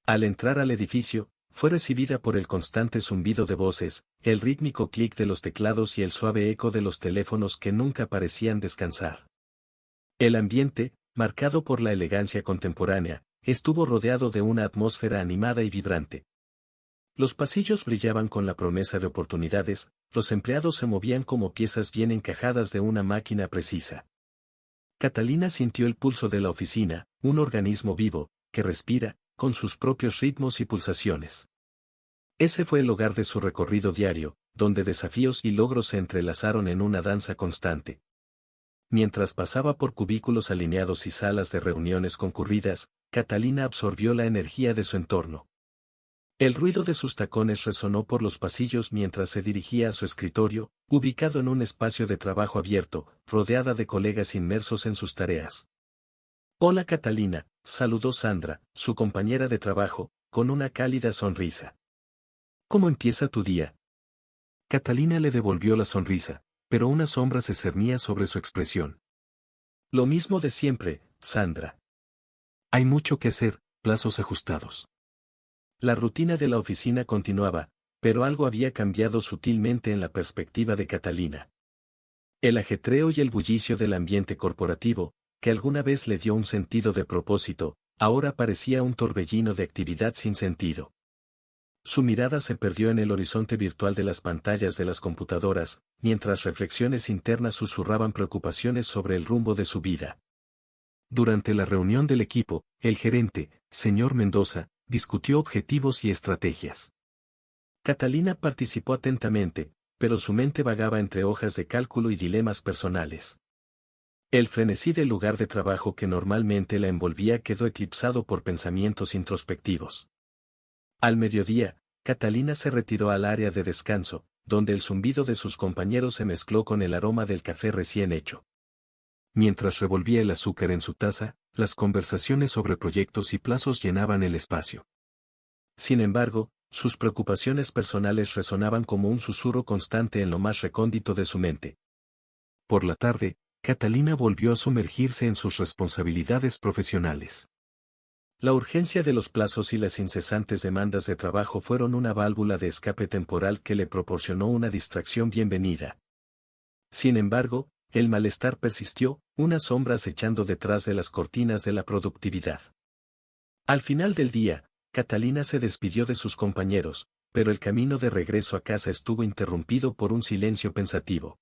Al entrar al edificio, fue recibida por el constante zumbido de voces, el rítmico clic de los teclados y el suave eco de los teléfonos que nunca parecían descansar. El ambiente, marcado por la elegancia contemporánea, estuvo rodeado de una atmósfera animada y vibrante. Los pasillos brillaban con la promesa de oportunidades, los empleados se movían como piezas bien encajadas de una máquina precisa. Catalina sintió el pulso de la oficina, un organismo vivo, que respira, con sus propios ritmos y pulsaciones. Ese fue el hogar de su recorrido diario, donde desafíos y logros se entrelazaron en una danza constante. Mientras pasaba por cubículos alineados y salas de reuniones concurridas, Catalina absorbió la energía de su entorno. El ruido de sus tacones resonó por los pasillos mientras se dirigía a su escritorio, ubicado en un espacio de trabajo abierto, rodeada de colegas inmersos en sus tareas. «Hola Catalina», saludó Sandra, su compañera de trabajo, con una cálida sonrisa. «¿Cómo empieza tu día?». Catalina le devolvió la sonrisa, pero una sombra se cernía sobre su expresión. «Lo mismo de siempre, Sandra. Hay mucho que hacer, plazos ajustados». La rutina de la oficina continuaba, pero algo había cambiado sutilmente en la perspectiva de Catalina. El ajetreo y el bullicio del ambiente corporativo, que alguna vez le dio un sentido de propósito, ahora parecía un torbellino de actividad sin sentido. Su mirada se perdió en el horizonte virtual de las pantallas de las computadoras, mientras reflexiones internas susurraban preocupaciones sobre el rumbo de su vida. Durante la reunión del equipo, el gerente, señor Mendoza, discutió objetivos y estrategias. Catalina participó atentamente, pero su mente vagaba entre hojas de cálculo y dilemas personales. El frenesí del lugar de trabajo que normalmente la envolvía quedó eclipsado por pensamientos introspectivos. Al mediodía, Catalina se retiró al área de descanso, donde el zumbido de sus compañeros se mezcló con el aroma del café recién hecho. Mientras revolvía el azúcar en su taza, las conversaciones sobre proyectos y plazos llenaban el espacio. Sin embargo, sus preocupaciones personales resonaban como un susurro constante en lo más recóndito de su mente. Por la tarde, Catalina volvió a sumergirse en sus responsabilidades profesionales. La urgencia de los plazos y las incesantes demandas de trabajo fueron una válvula de escape temporal que le proporcionó una distracción bienvenida. Sin embargo, el malestar persistió, una sombra acechando detrás de las cortinas de la productividad. Al final del día, Catalina se despidió de sus compañeros, pero el camino de regreso a casa estuvo interrumpido por un silencio pensativo.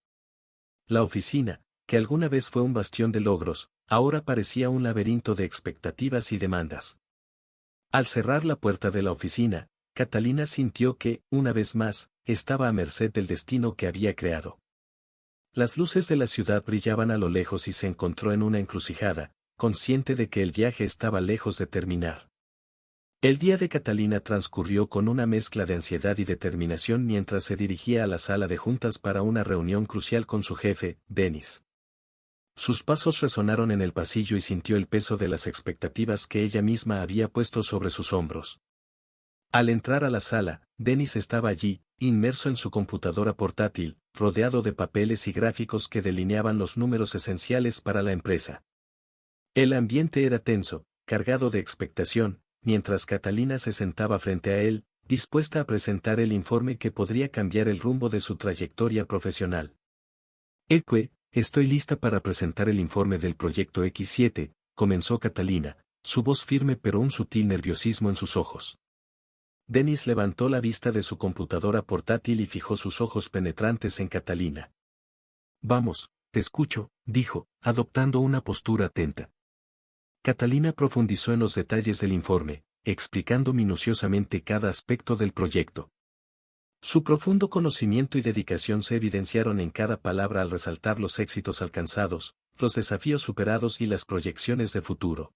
La oficina, que alguna vez fue un bastión de logros, ahora parecía un laberinto de expectativas y demandas. Al cerrar la puerta de la oficina, Catalina sintió que, una vez más, estaba a merced del destino que había creado. Las luces de la ciudad brillaban a lo lejos y se encontró en una encrucijada, consciente de que el viaje estaba lejos de terminar. El día de Catalina transcurrió con una mezcla de ansiedad y determinación mientras se dirigía a la sala de juntas para una reunión crucial con su jefe, Denis. Sus pasos resonaron en el pasillo y sintió el peso de las expectativas que ella misma había puesto sobre sus hombros. Al entrar a la sala, Denis estaba allí, inmerso en su computadora portátil, rodeado de papeles y gráficos que delineaban los números esenciales para la empresa. El ambiente era tenso, cargado de expectación, mientras Catalina se sentaba frente a él, dispuesta a presentar el informe que podría cambiar el rumbo de su trayectoria profesional. Estoy lista para presentar el informe del proyecto X7, comenzó Catalina, su voz firme pero un sutil nerviosismo en sus ojos. Denis levantó la vista de su computadora portátil y fijó sus ojos penetrantes en Catalina. Vamos, te escucho, dijo, adoptando una postura atenta. Catalina profundizó en los detalles del informe, explicando minuciosamente cada aspecto del proyecto. Su profundo conocimiento y dedicación se evidenciaron en cada palabra al resaltar los éxitos alcanzados, los desafíos superados y las proyecciones de futuro.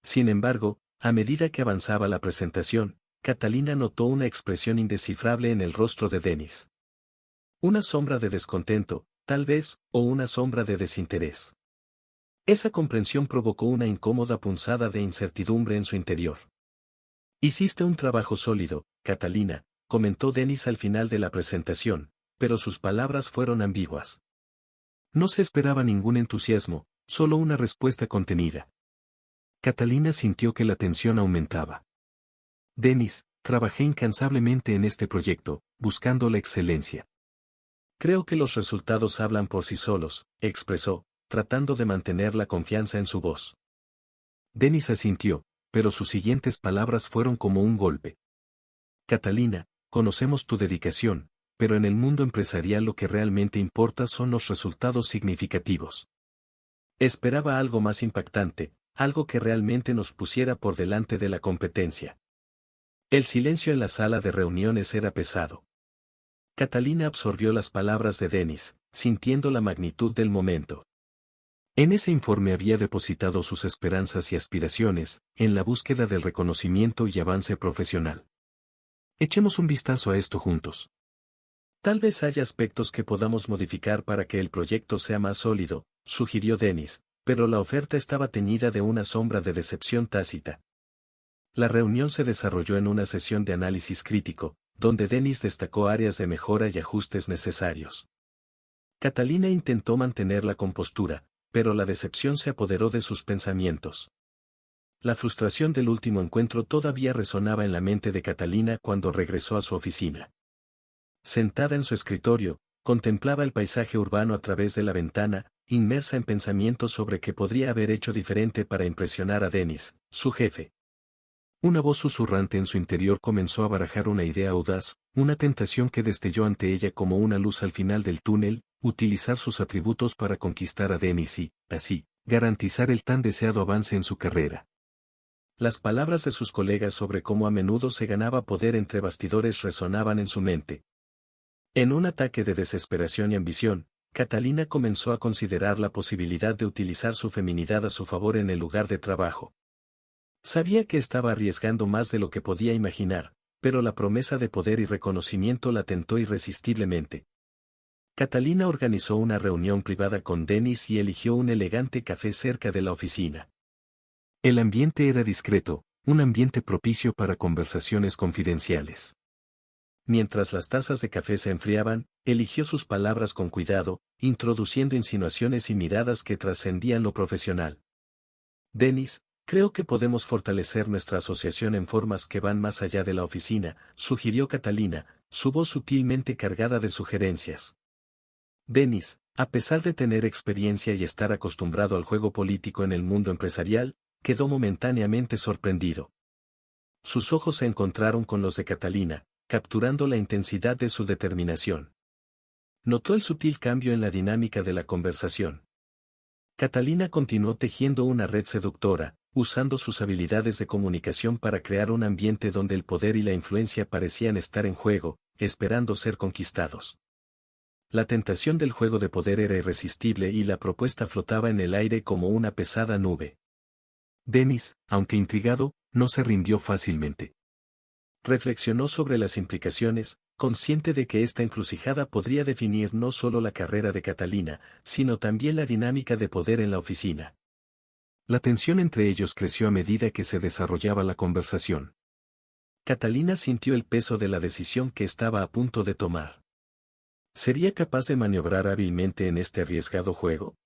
Sin embargo, a medida que avanzaba la presentación, Catalina notó una expresión indescifrable en el rostro de Denis. Una sombra de descontento, tal vez, o una sombra de desinterés. Esa comprensión provocó una incómoda punzada de incertidumbre en su interior. Hiciste un trabajo sólido, Catalina, comentó Denis al final de la presentación, pero sus palabras fueron ambiguas. No se esperaba ningún entusiasmo, solo una respuesta contenida. Catalina sintió que la tensión aumentaba. Denis, trabajé incansablemente en este proyecto, buscando la excelencia. Creo que los resultados hablan por sí solos, expresó, tratando de mantener la confianza en su voz. Denis asintió, pero sus siguientes palabras fueron como un golpe. Catalina, conocemos tu dedicación, pero en el mundo empresarial lo que realmente importa son los resultados significativos. Esperaba algo más impactante, algo que realmente nos pusiera por delante de la competencia. El silencio en la sala de reuniones era pesado. Catalina absorbió las palabras de Denis, sintiendo la magnitud del momento. En ese informe había depositado sus esperanzas y aspiraciones, en la búsqueda del reconocimiento y avance profesional. Echemos un vistazo a esto juntos. Tal vez haya aspectos que podamos modificar para que el proyecto sea más sólido, sugirió Denis, pero la oferta estaba teñida de una sombra de decepción tácita. La reunión se desarrolló en una sesión de análisis crítico, donde Denis destacó áreas de mejora y ajustes necesarios. Catalina intentó mantener la compostura, pero la decepción se apoderó de sus pensamientos. La frustración del último encuentro todavía resonaba en la mente de Catalina cuando regresó a su oficina. Sentada en su escritorio, contemplaba el paisaje urbano a través de la ventana, inmersa en pensamientos sobre qué podría haber hecho diferente para impresionar a Denis, su jefe. Una voz susurrante en su interior comenzó a barajar una idea audaz, una tentación que destelló ante ella como una luz al final del túnel, utilizar sus atributos para conquistar a Denis y, así, garantizar el tan deseado avance en su carrera. Las palabras de sus colegas sobre cómo a menudo se ganaba poder entre bastidores resonaban en su mente. En un ataque de desesperación y ambición, Catalina comenzó a considerar la posibilidad de utilizar su feminidad a su favor en el lugar de trabajo. Sabía que estaba arriesgando más de lo que podía imaginar, pero la promesa de poder y reconocimiento la tentó irresistiblemente. Catalina organizó una reunión privada con Denis y eligió un elegante café cerca de la oficina. El ambiente era discreto, un ambiente propicio para conversaciones confidenciales. Mientras las tazas de café se enfriaban, eligió sus palabras con cuidado, introduciendo insinuaciones y miradas que trascendían lo profesional. Denis, creo que podemos fortalecer nuestra asociación en formas que van más allá de la oficina, sugirió Catalina, su voz sutilmente cargada de sugerencias. Denis, a pesar de tener experiencia y estar acostumbrado al juego político en el mundo empresarial, quedó momentáneamente sorprendido. Sus ojos se encontraron con los de Catalina, capturando la intensidad de su determinación. Notó el sutil cambio en la dinámica de la conversación. Catalina continuó tejiendo una red seductora, usando sus habilidades de comunicación para crear un ambiente donde el poder y la influencia parecían estar en juego, esperando ser conquistados. La tentación del juego de poder era irresistible y la propuesta flotaba en el aire como una pesada nube. Dennis, aunque intrigado, no se rindió fácilmente. Reflexionó sobre las implicaciones, consciente de que esta encrucijada podría definir no solo la carrera de Catalina, sino también la dinámica de poder en la oficina. La tensión entre ellos creció a medida que se desarrollaba la conversación. Catalina sintió el peso de la decisión que estaba a punto de tomar. ¿Sería capaz de maniobrar hábilmente en este arriesgado juego?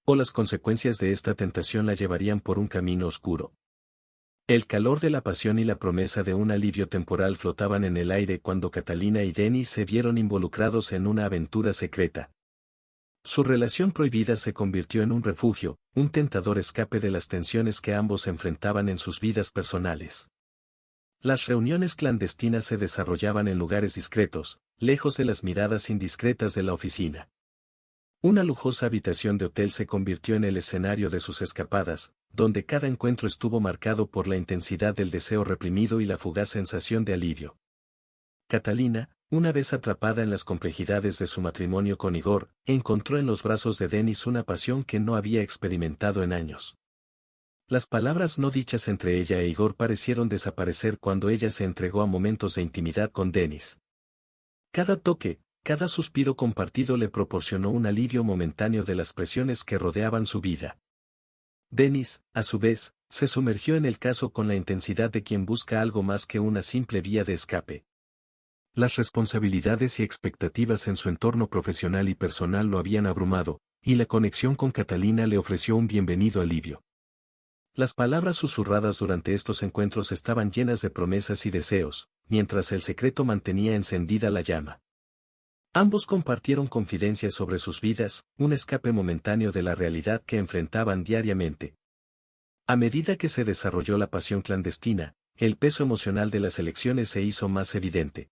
¿O las consecuencias de esta tentación la llevarían por un camino oscuro? El calor de la pasión y la promesa de un alivio temporal flotaban en el aire cuando Catalina y Dennis se vieron involucrados en una aventura secreta. Su relación prohibida se convirtió en un refugio, un tentador escape de las tensiones que ambos enfrentaban en sus vidas personales. Las reuniones clandestinas se desarrollaban en lugares discretos, lejos de las miradas indiscretas de la oficina. Una lujosa habitación de hotel se convirtió en el escenario de sus escapadas, donde cada encuentro estuvo marcado por la intensidad del deseo reprimido y la fugaz sensación de alivio. Catalina, una vez atrapada en las complejidades de su matrimonio con Igor, encontró en los brazos de Dennis una pasión que no había experimentado en años. Las palabras no dichas entre ella e Igor parecieron desaparecer cuando ella se entregó a momentos de intimidad con Dennis. Cada toque, cada suspiro compartido le proporcionó un alivio momentáneo de las presiones que rodeaban su vida. Dennis, a su vez, se sumergió en el caso con la intensidad de quien busca algo más que una simple vía de escape. Las responsabilidades y expectativas en su entorno profesional y personal lo habían abrumado, y la conexión con Catalina le ofreció un bienvenido alivio. Las palabras susurradas durante estos encuentros estaban llenas de promesas y deseos, mientras el secreto mantenía encendida la llama. Ambos compartieron confidencias sobre sus vidas, un escape momentáneo de la realidad que enfrentaban diariamente. A medida que se desarrolló la pasión clandestina, el peso emocional de las elecciones se hizo más evidente.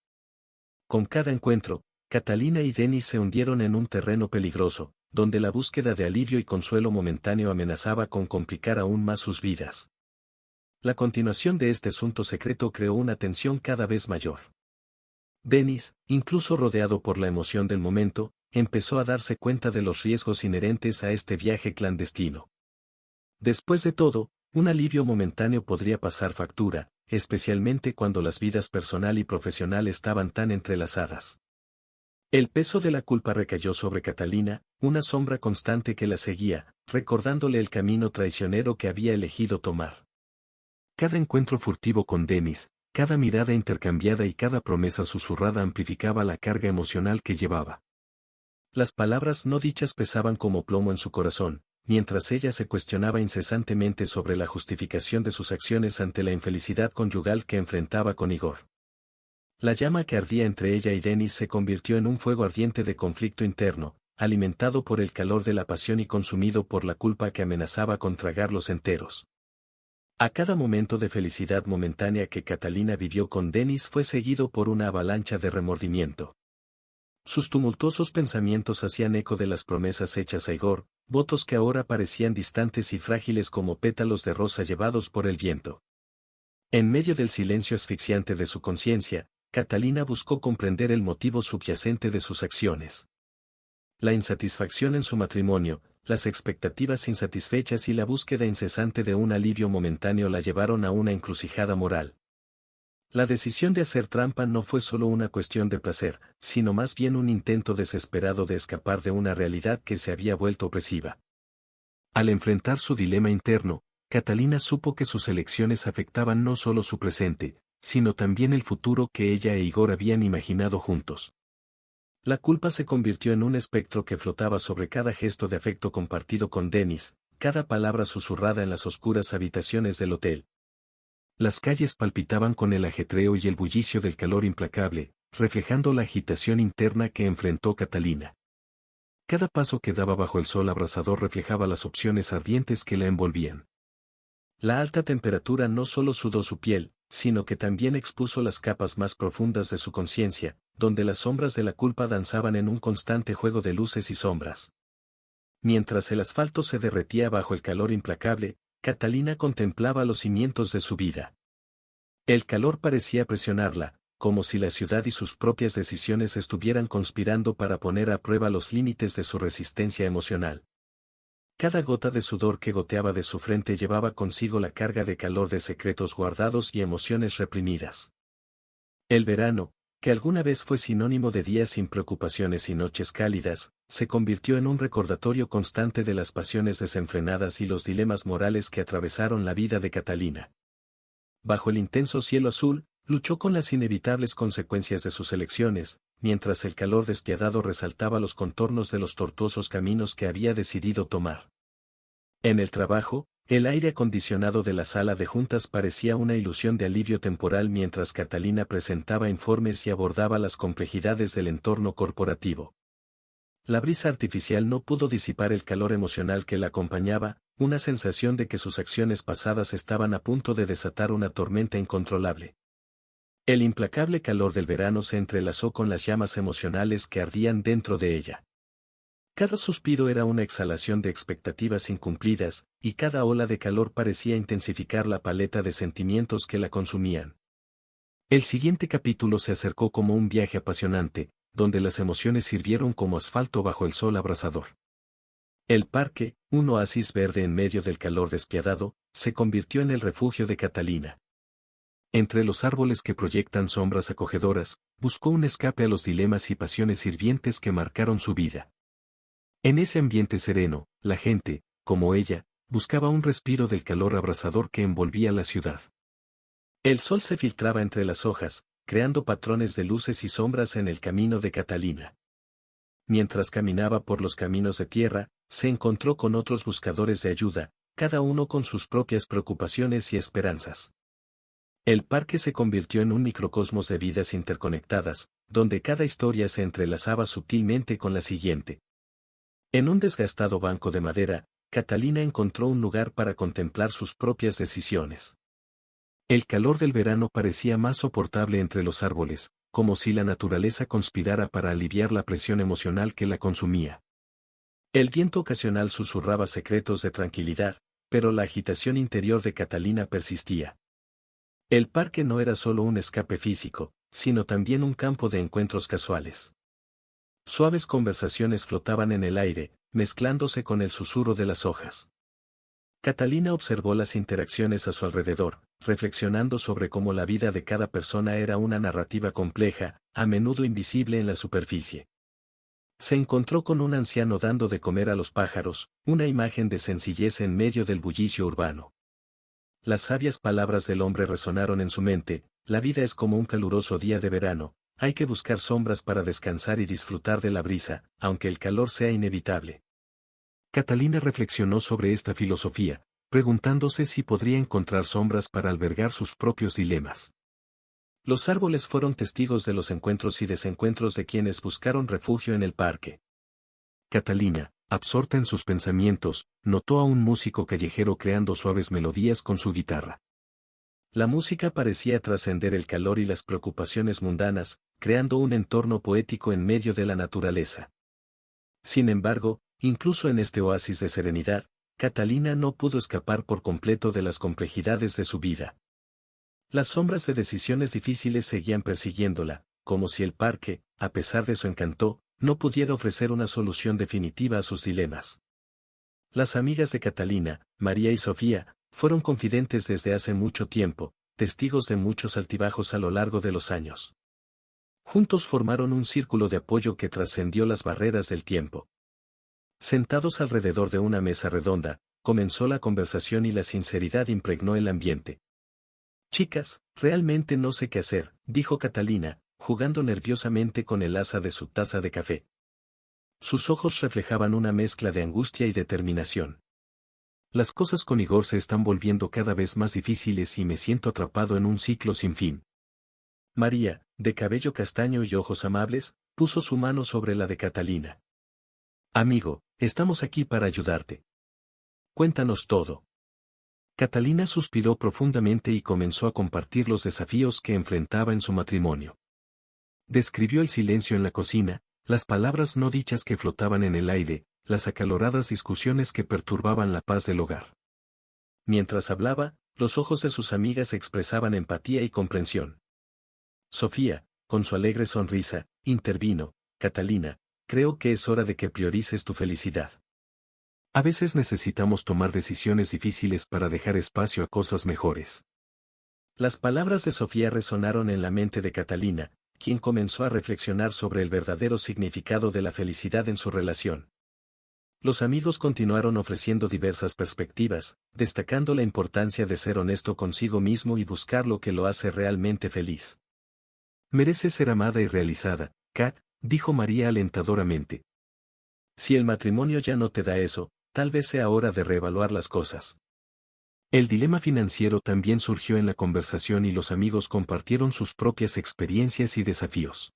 Con cada encuentro, Catalina y Dennis se hundieron en un terreno peligroso, donde la búsqueda de alivio y consuelo momentáneo amenazaba con complicar aún más sus vidas. La continuación de este asunto secreto creó una tensión cada vez mayor. Dennis, incluso rodeado por la emoción del momento, empezó a darse cuenta de los riesgos inherentes a este viaje clandestino. Después de todo, un alivio momentáneo podría pasar factura, especialmente cuando las vidas personal y profesional estaban tan entrelazadas. El peso de la culpa recayó sobre Catalina, una sombra constante que la seguía, recordándole el camino traicionero que había elegido tomar. Cada encuentro furtivo con Dennis, cada mirada intercambiada y cada promesa susurrada amplificaba la carga emocional que llevaba. Las palabras no dichas pesaban como plomo en su corazón, mientras ella se cuestionaba incesantemente sobre la justificación de sus acciones ante la infelicidad conyugal que enfrentaba con Igor. La llama que ardía entre ella y Dennis se convirtió en un fuego ardiente de conflicto interno, alimentado por el calor de la pasión y consumido por la culpa que amenazaba con tragarlos enteros. A cada momento de felicidad momentánea que Catalina vivió con Dennis fue seguido por una avalancha de remordimiento. Sus tumultuosos pensamientos hacían eco de las promesas hechas a Igor, votos que ahora parecían distantes y frágiles como pétalos de rosa llevados por el viento. En medio del silencio asfixiante de su conciencia, Catalina buscó comprender el motivo subyacente de sus acciones. La insatisfacción en su matrimonio, las expectativas insatisfechas y la búsqueda incesante de un alivio momentáneo la llevaron a una encrucijada moral. La decisión de hacer trampa no fue solo una cuestión de placer, sino más bien un intento desesperado de escapar de una realidad que se había vuelto opresiva. Al enfrentar su dilema interno, Catalina supo que sus elecciones afectaban no solo su presente, sino también el futuro que ella e Igor habían imaginado juntos. La culpa se convirtió en un espectro que flotaba sobre cada gesto de afecto compartido con Dennis, cada palabra susurrada en las oscuras habitaciones del hotel. Las calles palpitaban con el ajetreo y el bullicio del calor implacable, reflejando la agitación interna que enfrentó Catalina. Cada paso que daba bajo el sol abrasador reflejaba las opciones ardientes que la envolvían. La alta temperatura no solo sudó su piel, sino que también expuso las capas más profundas de su conciencia, donde las sombras de la culpa danzaban en un constante juego de luces y sombras. Mientras el asfalto se derretía bajo el calor implacable, Catalina contemplaba los cimientos de su vida. El calor parecía presionarla, como si la ciudad y sus propias decisiones estuvieran conspirando para poner a prueba los límites de su resistencia emocional. Cada gota de sudor que goteaba de su frente llevaba consigo la carga de calor de secretos guardados y emociones reprimidas. El verano, que alguna vez fue sinónimo de días sin preocupaciones y noches cálidas, se convirtió en un recordatorio constante de las pasiones desenfrenadas y los dilemas morales que atravesaron la vida de Catalina. Bajo el intenso cielo azul, luchó con las inevitables consecuencias de sus elecciones, mientras el calor despiadado resaltaba los contornos de los tortuosos caminos que había decidido tomar. En el trabajo, el aire acondicionado de la sala de juntas parecía una ilusión de alivio temporal mientras Catalina presentaba informes y abordaba las complejidades del entorno corporativo. La brisa artificial no pudo disipar el calor emocional que la acompañaba, una sensación de que sus acciones pasadas estaban a punto de desatar una tormenta incontrolable. El implacable calor del verano se entrelazó con las llamas emocionales que ardían dentro de ella. Cada suspiro era una exhalación de expectativas incumplidas, y cada ola de calor parecía intensificar la paleta de sentimientos que la consumían. El siguiente capítulo se acercó como un viaje apasionante, donde las emociones sirvieron como asfalto bajo el sol abrasador. El parque, un oasis verde en medio del calor despiadado, se convirtió en el refugio de Catalina. Entre los árboles que proyectan sombras acogedoras, buscó un escape a los dilemas y pasiones hirvientes que marcaron su vida. En ese ambiente sereno, la gente, como ella, buscaba un respiro del calor abrasador que envolvía la ciudad. El sol se filtraba entre las hojas, creando patrones de luces y sombras en el camino de Catalina. Mientras caminaba por los caminos de tierra, se encontró con otros buscadores de ayuda, cada uno con sus propias preocupaciones y esperanzas. El parque se convirtió en un microcosmos de vidas interconectadas, donde cada historia se entrelazaba sutilmente con la siguiente. En un desgastado banco de madera, Catalina encontró un lugar para contemplar sus propias decisiones. El calor del verano parecía más soportable entre los árboles, como si la naturaleza conspirara para aliviar la presión emocional que la consumía. El viento ocasional susurraba secretos de tranquilidad, pero la agitación interior de Catalina persistía. El parque no era solo un escape físico, sino también un campo de encuentros casuales. Suaves conversaciones flotaban en el aire, mezclándose con el susurro de las hojas. Catalina observó las interacciones a su alrededor, reflexionando sobre cómo la vida de cada persona era una narrativa compleja, a menudo invisible en la superficie. Se encontró con un anciano dando de comer a los pájaros, una imagen de sencillez en medio del bullicio urbano. Las sabias palabras del hombre resonaron en su mente: la vida es como un caluroso día de verano, hay que buscar sombras para descansar y disfrutar de la brisa, aunque el calor sea inevitable. Catalina reflexionó sobre esta filosofía, preguntándose si podría encontrar sombras para albergar sus propios dilemas. Los árboles fueron testigos de los encuentros y desencuentros de quienes buscaron refugio en el parque. Catalina, absorta en sus pensamientos, notó a un músico callejero creando suaves melodías con su guitarra. La música parecía trascender el calor y las preocupaciones mundanas, creando un entorno poético en medio de la naturaleza. Sin embargo, incluso en este oasis de serenidad, Catalina no pudo escapar por completo de las complejidades de su vida. Las sombras de decisiones difíciles seguían persiguiéndola, como si el parque, a pesar de su encanto, no pudiera ofrecer una solución definitiva a sus dilemas. Las amigas de Catalina, María y Sofía, fueron confidentes desde hace mucho tiempo, testigos de muchos altibajos a lo largo de los años. Juntos formaron un círculo de apoyo que trascendió las barreras del tiempo. Sentados alrededor de una mesa redonda, comenzó la conversación y la sinceridad impregnó el ambiente. «Chicas, realmente no sé qué hacer», dijo Catalina, jugando nerviosamente con el asa de su taza de café. Sus ojos reflejaban una mezcla de angustia y determinación. «Las cosas con Igor se están volviendo cada vez más difíciles y me siento atrapado en un ciclo sin fin». María, de cabello castaño y ojos amables, puso su mano sobre la de Catalina. «Amigo, estamos aquí para ayudarte. Cuéntanos todo». Catalina suspiró profundamente y comenzó a compartir los desafíos que enfrentaba en su matrimonio. Describió el silencio en la cocina, las palabras no dichas que flotaban en el aire, las acaloradas discusiones que perturbaban la paz del hogar. Mientras hablaba, los ojos de sus amigas expresaban empatía y comprensión. Sofía, con su alegre sonrisa, intervino: Catalina, creo que es hora de que priorices tu felicidad. A veces necesitamos tomar decisiones difíciles para dejar espacio a cosas mejores. Las palabras de Sofía resonaron en la mente de Catalina, quien comenzó a reflexionar sobre el verdadero significado de la felicidad en su relación. Los amigos continuaron ofreciendo diversas perspectivas, destacando la importancia de ser honesto consigo mismo y buscar lo que lo hace realmente feliz. Mereces ser amada y realizada, Kat, dijo María alentadoramente. Si el matrimonio ya no te da eso, tal vez sea hora de reevaluar las cosas. El dilema financiero también surgió en la conversación y los amigos compartieron sus propias experiencias y desafíos.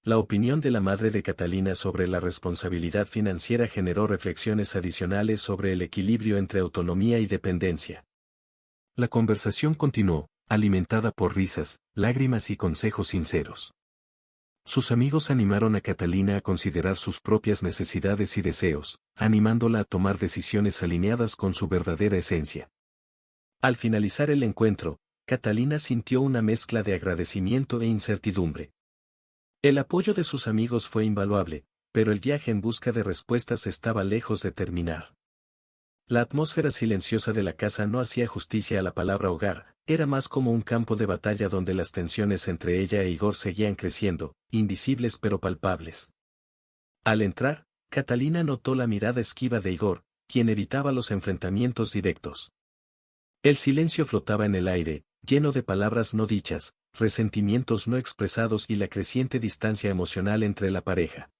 La opinión de la madre de Catalina sobre la responsabilidad financiera generó reflexiones adicionales sobre el equilibrio entre autonomía y dependencia. La conversación continuó, alimentada por risas, lágrimas y consejos sinceros. Sus amigos animaron a Catalina a considerar sus propias necesidades y deseos, animándola a tomar decisiones alineadas con su verdadera esencia. Al finalizar el encuentro, Catalina sintió una mezcla de agradecimiento e incertidumbre. El apoyo de sus amigos fue invaluable, pero el viaje en busca de respuestas estaba lejos de terminar. La atmósfera silenciosa de la casa no hacía justicia a la palabra hogar, era más como un campo de batalla donde las tensiones entre ella e Igor seguían creciendo, invisibles pero palpables. Al entrar, Catalina notó la mirada esquiva de Igor, quien evitaba los enfrentamientos directos. El silencio flotaba en el aire, lleno de palabras no dichas, resentimientos no expresados y la creciente distancia emocional entre la pareja.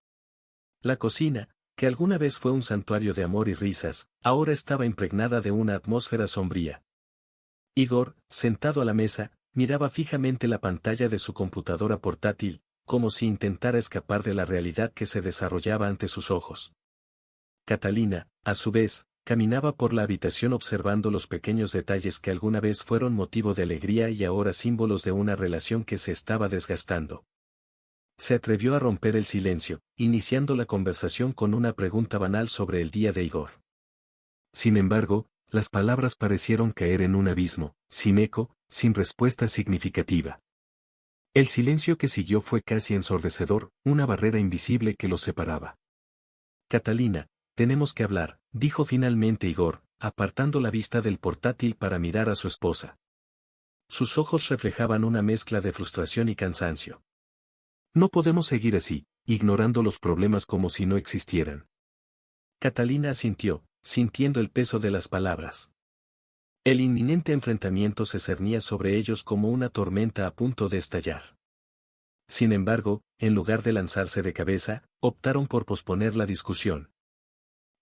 La cocina, que alguna vez fue un santuario de amor y risas, ahora estaba impregnada de una atmósfera sombría. Igor, sentado a la mesa, miraba fijamente la pantalla de su computadora portátil, como si intentara escapar de la realidad que se desarrollaba ante sus ojos. Catalina, a su vez, caminaba por la habitación observando los pequeños detalles que alguna vez fueron motivo de alegría y ahora símbolos de una relación que se estaba desgastando. Se atrevió a romper el silencio, iniciando la conversación con una pregunta banal sobre el día de Igor. Sin embargo, las palabras parecieron caer en un abismo, sin eco, sin respuesta significativa. El silencio que siguió fue casi ensordecedor, una barrera invisible que los separaba. Catalina, tenemos que hablar, dijo finalmente Igor, apartando la vista del portátil para mirar a su esposa. Sus ojos reflejaban una mezcla de frustración y cansancio. No podemos seguir así, ignorando los problemas como si no existieran. Catalina asintió, sintiendo el peso de las palabras. El inminente enfrentamiento se cernía sobre ellos como una tormenta a punto de estallar. Sin embargo, en lugar de lanzarse de cabeza, optaron por posponer la discusión.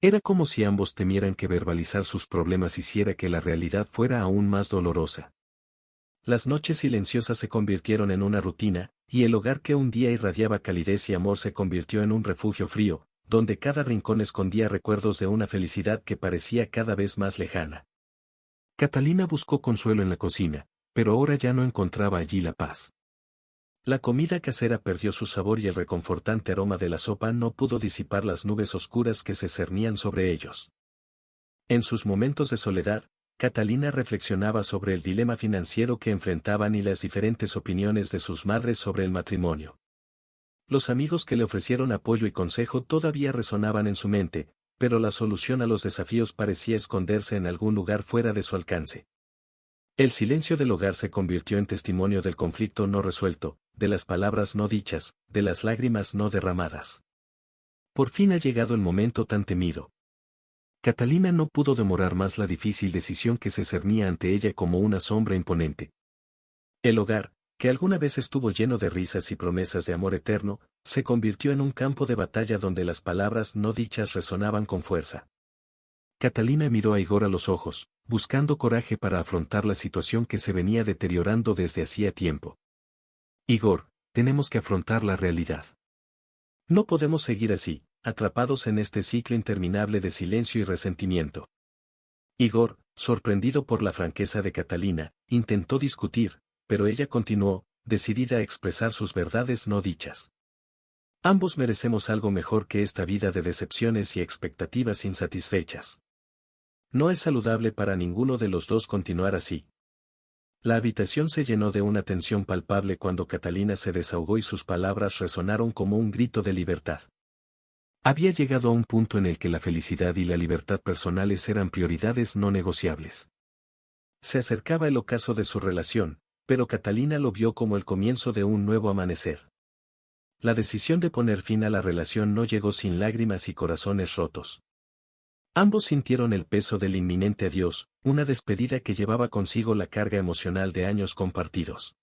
Era como si ambos temieran que verbalizar sus problemas hiciera que la realidad fuera aún más dolorosa. Las noches silenciosas se convirtieron en una rutina, y el hogar que un día irradiaba calidez y amor se convirtió en un refugio frío, donde cada rincón escondía recuerdos de una felicidad que parecía cada vez más lejana. Catalina buscó consuelo en la cocina, pero ahora ya no encontraba allí la paz. La comida casera perdió su sabor y el reconfortante aroma de la sopa no pudo disipar las nubes oscuras que se cernían sobre ellos. En sus momentos de soledad, Catalina reflexionaba sobre el dilema financiero que enfrentaban y las diferentes opiniones de sus madres sobre el matrimonio. Los amigos que le ofrecieron apoyo y consejo todavía resonaban en su mente, pero la solución a los desafíos parecía esconderse en algún lugar fuera de su alcance. El silencio del hogar se convirtió en testimonio del conflicto no resuelto, de las palabras no dichas, de las lágrimas no derramadas. Por fin ha llegado el momento tan temido. Catalina no pudo demorar más la difícil decisión que se cernía ante ella como una sombra imponente. El hogar, que alguna vez estuvo lleno de risas y promesas de amor eterno, se convirtió en un campo de batalla donde las palabras no dichas resonaban con fuerza. Catalina miró a Igor a los ojos, buscando coraje para afrontar la situación que se venía deteriorando desde hacía tiempo. Igor, tenemos que afrontar la realidad. No podemos seguir así, atrapados en este ciclo interminable de silencio y resentimiento. Igor, sorprendido por la franqueza de Catalina, intentó discutir, pero ella continuó, decidida a expresar sus verdades no dichas. Ambos merecemos algo mejor que esta vida de decepciones y expectativas insatisfechas. No es saludable para ninguno de los dos continuar así. La habitación se llenó de una tensión palpable cuando Catalina se desahogó y sus palabras resonaron como un grito de libertad. Había llegado a un punto en el que la felicidad y la libertad personales eran prioridades no negociables. Se acercaba el ocaso de su relación, pero Catalina lo vio como el comienzo de un nuevo amanecer. La decisión de poner fin a la relación no llegó sin lágrimas y corazones rotos. Ambos sintieron el peso del inminente adiós, una despedida que llevaba consigo la carga emocional de años compartidos.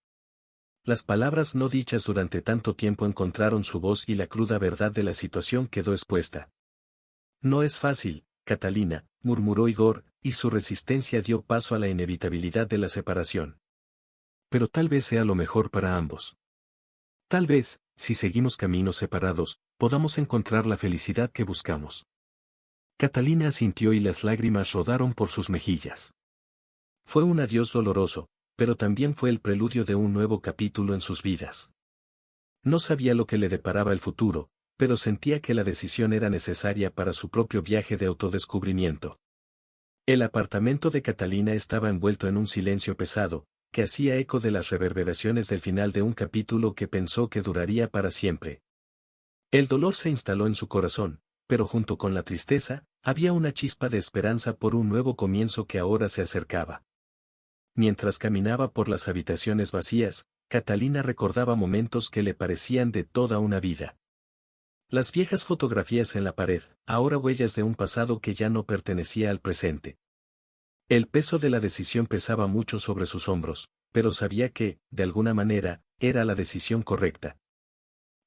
Las palabras no dichas durante tanto tiempo encontraron su voz y la cruda verdad de la situación quedó expuesta. No es fácil, Catalina, murmuró Igor, y su resistencia dio paso a la inevitabilidad de la separación. Pero tal vez sea lo mejor para ambos. Tal vez, si seguimos caminos separados, podamos encontrar la felicidad que buscamos. Catalina asintió y las lágrimas rodaron por sus mejillas. Fue un adiós doloroso, pero también fue el preludio de un nuevo capítulo en sus vidas. No sabía lo que le deparaba el futuro, pero sentía que la decisión era necesaria para su propio viaje de autodescubrimiento. El apartamento de Catalina estaba envuelto en un silencio pesado, que hacía eco de las reverberaciones del final de un capítulo que pensó que duraría para siempre. El dolor se instaló en su corazón, pero junto con la tristeza, había una chispa de esperanza por un nuevo comienzo que ahora se acercaba. Mientras caminaba por las habitaciones vacías, Catalina recordaba momentos que le parecían de toda una vida. Las viejas fotografías en la pared, ahora huellas de un pasado que ya no pertenecía al presente. El peso de la decisión pesaba mucho sobre sus hombros, pero sabía que, de alguna manera, era la decisión correcta.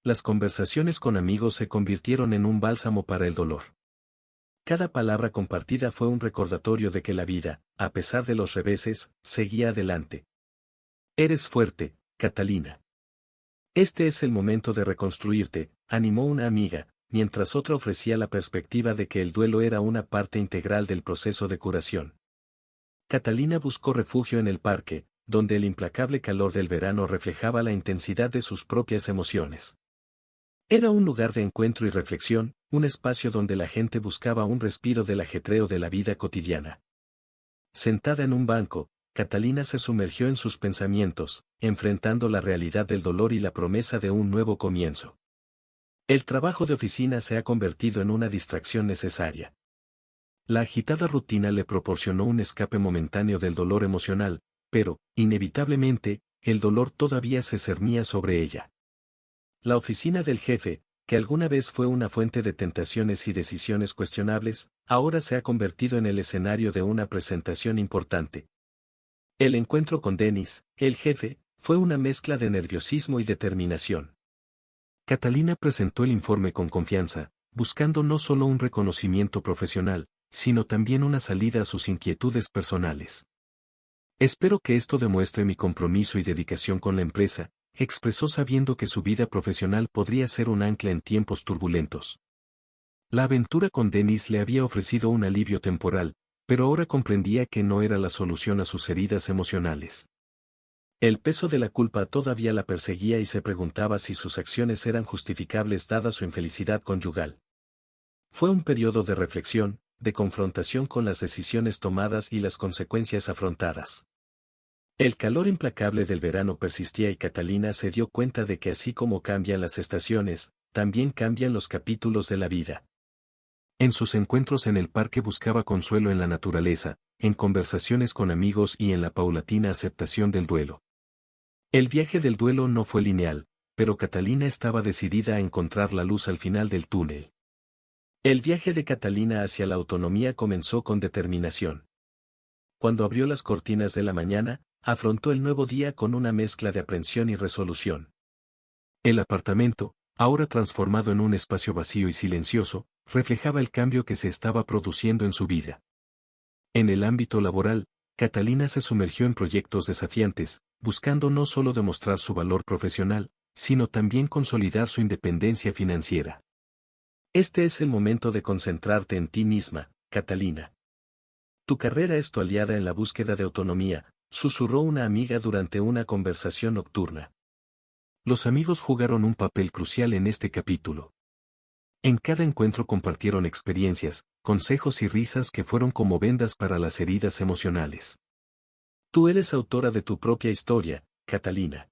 Las conversaciones con amigos se convirtieron en un bálsamo para el dolor. Cada palabra compartida fue un recordatorio de que la vida, a pesar de los reveses, seguía adelante. Eres fuerte, Catalina. Este es el momento de reconstruirte, animó una amiga, mientras otra ofrecía la perspectiva de que el duelo era una parte integral del proceso de curación. Catalina buscó refugio en el parque, donde el implacable calor del verano reflejaba la intensidad de sus propias emociones. Era un lugar de encuentro y reflexión, un espacio donde la gente buscaba un respiro del ajetreo de la vida cotidiana. Sentada en un banco, Catalina se sumergió en sus pensamientos, enfrentando la realidad del dolor y la promesa de un nuevo comienzo. El trabajo de oficina se ha convertido en una distracción necesaria. La agitada rutina le proporcionó un escape momentáneo del dolor emocional, pero, inevitablemente, el dolor todavía se cernía sobre ella. La oficina del jefe, que alguna vez fue una fuente de tentaciones y decisiones cuestionables, ahora se ha convertido en el escenario de una presentación importante. El encuentro con Denis, el jefe, fue una mezcla de nerviosismo y determinación. Catalina presentó el informe con confianza, buscando no solo un reconocimiento profesional, sino también una salida a sus inquietudes personales. Espero que esto demuestre mi compromiso y dedicación con la empresa, expresó sabiendo que su vida profesional podría ser un ancla en tiempos turbulentos. La aventura con Denis le había ofrecido un alivio temporal, pero ahora comprendía que no era la solución a sus heridas emocionales. El peso de la culpa todavía la perseguía y se preguntaba si sus acciones eran justificables dada su infelicidad conyugal. Fue un periodo de reflexión, de confrontación con las decisiones tomadas y las consecuencias afrontadas. El calor implacable del verano persistía y Catalina se dio cuenta de que así como cambian las estaciones, también cambian los capítulos de la vida. En sus encuentros en el parque buscaba consuelo en la naturaleza, en conversaciones con amigos y en la paulatina aceptación del duelo. El viaje del duelo no fue lineal, pero Catalina estaba decidida a encontrar la luz al final del túnel. El viaje de Catalina hacia la autonomía comenzó con determinación. Cuando abrió las cortinas de la mañana, afrontó el nuevo día con una mezcla de aprensión y resolución. El apartamento, ahora transformado en un espacio vacío y silencioso, reflejaba el cambio que se estaba produciendo en su vida. En el ámbito laboral, Catalina se sumergió en proyectos desafiantes, buscando no solo demostrar su valor profesional, sino también consolidar su independencia financiera. Este es el momento de concentrarte en ti misma, Catalina. Tu carrera es tu aliada en la búsqueda de autonomía, susurró una amiga durante una conversación nocturna. Los amigos jugaron un papel crucial en este capítulo. En cada encuentro compartieron experiencias, consejos y risas que fueron como vendas para las heridas emocionales. Tú eres autora de tu propia historia, Catalina.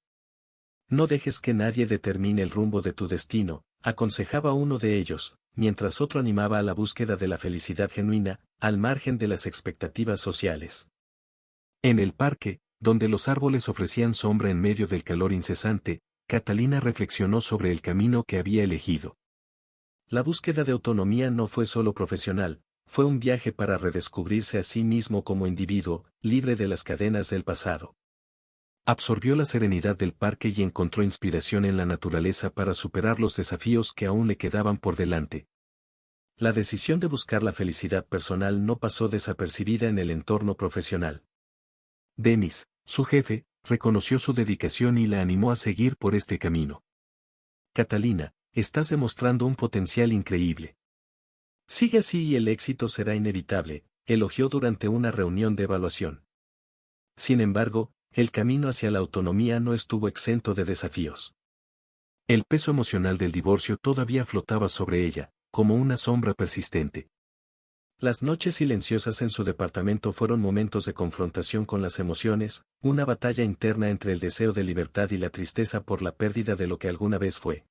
No dejes que nadie determine el rumbo de tu destino, aconsejaba uno de ellos, mientras otro animaba a la búsqueda de la felicidad genuina, al margen de las expectativas sociales. En el parque, donde los árboles ofrecían sombra en medio del calor incesante, Catalina reflexionó sobre el camino que había elegido. La búsqueda de autonomía no fue solo profesional, fue un viaje para redescubrirse a sí mismo como individuo, libre de las cadenas del pasado. Absorbió la serenidad del parque y encontró inspiración en la naturaleza para superar los desafíos que aún le quedaban por delante. La decisión de buscar la felicidad personal no pasó desapercibida en el entorno profesional. Denis, su jefe, reconoció su dedicación y la animó a seguir por este camino. Catalina, estás demostrando un potencial increíble. Sigue así y el éxito será inevitable, elogió durante una reunión de evaluación. Sin embargo, el camino hacia la autonomía no estuvo exento de desafíos. El peso emocional del divorcio todavía flotaba sobre ella, como una sombra persistente. Las noches silenciosas en su departamento fueron momentos de confrontación con las emociones, una batalla interna entre el deseo de libertad y la tristeza por la pérdida de lo que alguna vez fue.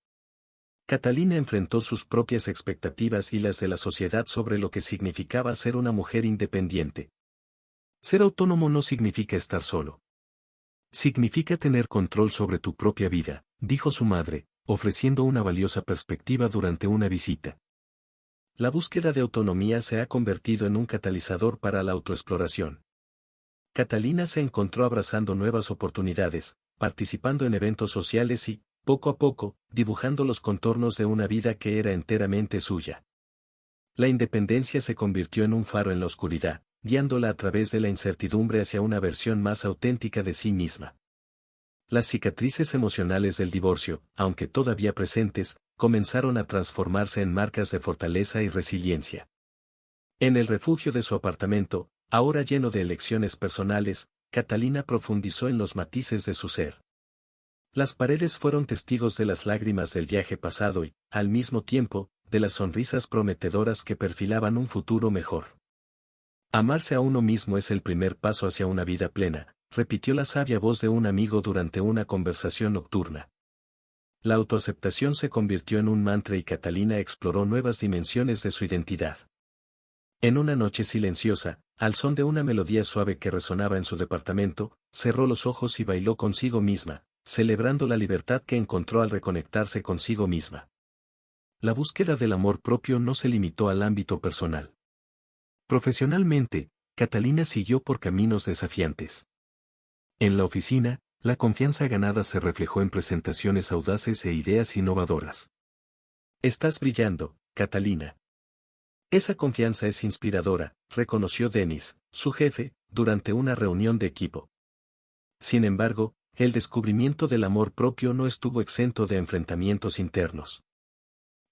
Catalina enfrentó sus propias expectativas y las de la sociedad sobre lo que significaba ser una mujer independiente. Ser autónomo no significa estar solo. Significa tener control sobre tu propia vida, dijo su madre, ofreciendo una valiosa perspectiva durante una visita. La búsqueda de autonomía se ha convertido en un catalizador para la autoexploración. Catalina se encontró abrazando nuevas oportunidades, participando en eventos sociales y, poco a poco, dibujando los contornos de una vida que era enteramente suya. La independencia se convirtió en un faro en la oscuridad, guiándola a través de la incertidumbre hacia una versión más auténtica de sí misma. Las cicatrices emocionales del divorcio, aunque todavía presentes, comenzaron a transformarse en marcas de fortaleza y resiliencia. En el refugio de su apartamento, ahora lleno de elecciones personales, Catalina profundizó en los matices de su ser. Las paredes fueron testigos de las lágrimas del viaje pasado y, al mismo tiempo, de las sonrisas prometedoras que perfilaban un futuro mejor. Amarse a uno mismo es el primer paso hacia una vida plena, repitió la sabia voz de un amigo durante una conversación nocturna. La autoaceptación se convirtió en un mantra y Catalina exploró nuevas dimensiones de su identidad. En una noche silenciosa, al son de una melodía suave que resonaba en su departamento, cerró los ojos y bailó consigo misma, celebrando la libertad que encontró al reconectarse consigo misma. La búsqueda del amor propio no se limitó al ámbito personal. Profesionalmente, Catalina siguió por caminos desafiantes. En la oficina, la confianza ganada se reflejó en presentaciones audaces e ideas innovadoras. Estás brillando, Catalina. Esa confianza es inspiradora, reconoció Denis, su jefe, durante una reunión de equipo. Sin embargo, el descubrimiento del amor propio no estuvo exento de enfrentamientos internos.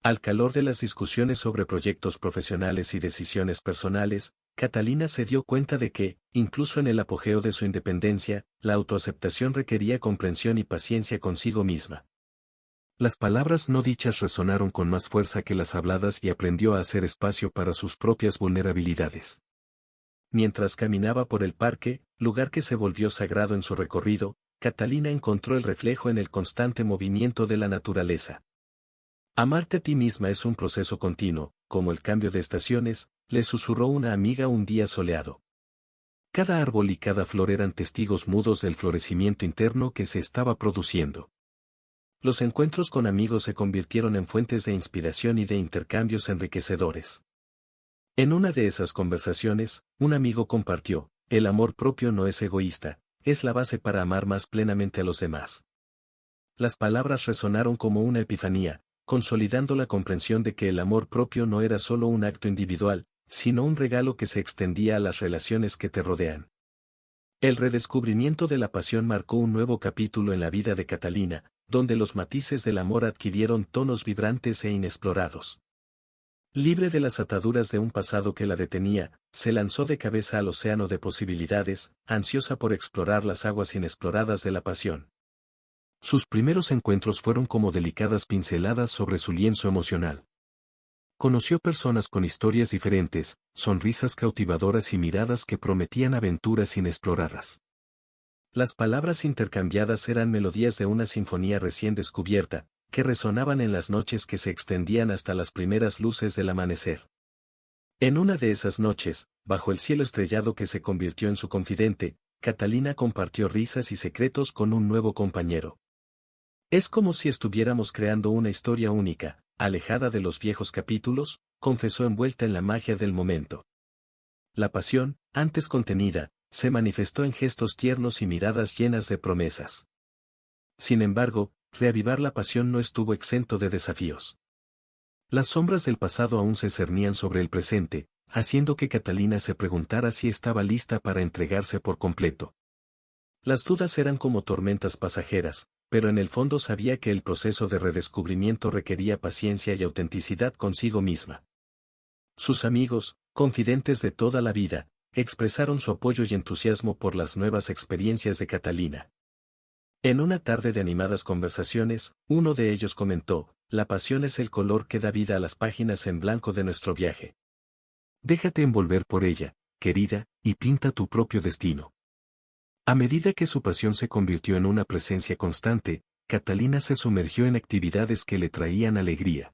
Al calor de las discusiones sobre proyectos profesionales y decisiones personales, Catalina se dio cuenta de que, incluso en el apogeo de su independencia, la autoaceptación requería comprensión y paciencia consigo misma. Las palabras no dichas resonaron con más fuerza que las habladas y aprendió a hacer espacio para sus propias vulnerabilidades. Mientras caminaba por el parque, lugar que se volvió sagrado en su recorrido, Catalina encontró el reflejo en el constante movimiento de la naturaleza. Amarte a ti misma es un proceso continuo, como el cambio de estaciones, le susurró una amiga un día soleado. Cada árbol y cada flor eran testigos mudos del florecimiento interno que se estaba produciendo. Los encuentros con amigos se convirtieron en fuentes de inspiración y de intercambios enriquecedores. En una de esas conversaciones, un amigo compartió, el amor propio no es egoísta, es la base para amar más plenamente a los demás. Las palabras resonaron como una epifanía, consolidando la comprensión de que el amor propio no era solo un acto individual, sino un regalo que se extendía a las relaciones que te rodean. El redescubrimiento de la pasión marcó un nuevo capítulo en la vida de Catalina, donde los matices del amor adquirieron tonos vibrantes e inexplorados. Libre de las ataduras de un pasado que la detenía, se lanzó de cabeza al océano de posibilidades, ansiosa por explorar las aguas inexploradas de la pasión. Sus primeros encuentros fueron como delicadas pinceladas sobre su lienzo emocional. Conoció personas con historias diferentes, sonrisas cautivadoras y miradas que prometían aventuras inexploradas. Las palabras intercambiadas eran melodías de una sinfonía recién descubierta, que resonaban en las noches que se extendían hasta las primeras luces del amanecer. En una de esas noches, bajo el cielo estrellado que se convirtió en su confidente, Catalina compartió risas y secretos con un nuevo compañero. Es como si estuviéramos creando una historia única, alejada de los viejos capítulos, confesó envuelta en la magia del momento. La pasión, antes contenida, se manifestó en gestos tiernos y miradas llenas de promesas. Sin embargo, reavivar la pasión no estuvo exento de desafíos. Las sombras del pasado aún se cernían sobre el presente, haciendo que Catalina se preguntara si estaba lista para entregarse por completo. Las dudas eran como tormentas pasajeras, pero en el fondo sabía que el proceso de redescubrimiento requería paciencia y autenticidad consigo misma. Sus amigos, confidentes de toda la vida, expresaron su apoyo y entusiasmo por las nuevas experiencias de Catalina. En una tarde de animadas conversaciones, uno de ellos comentó: la pasión es el color que da vida a las páginas en blanco de nuestro viaje. Déjate envolver por ella, querida, y pinta tu propio destino. A medida que su pasión se convirtió en una presencia constante, Catalina se sumergió en actividades que le traían alegría.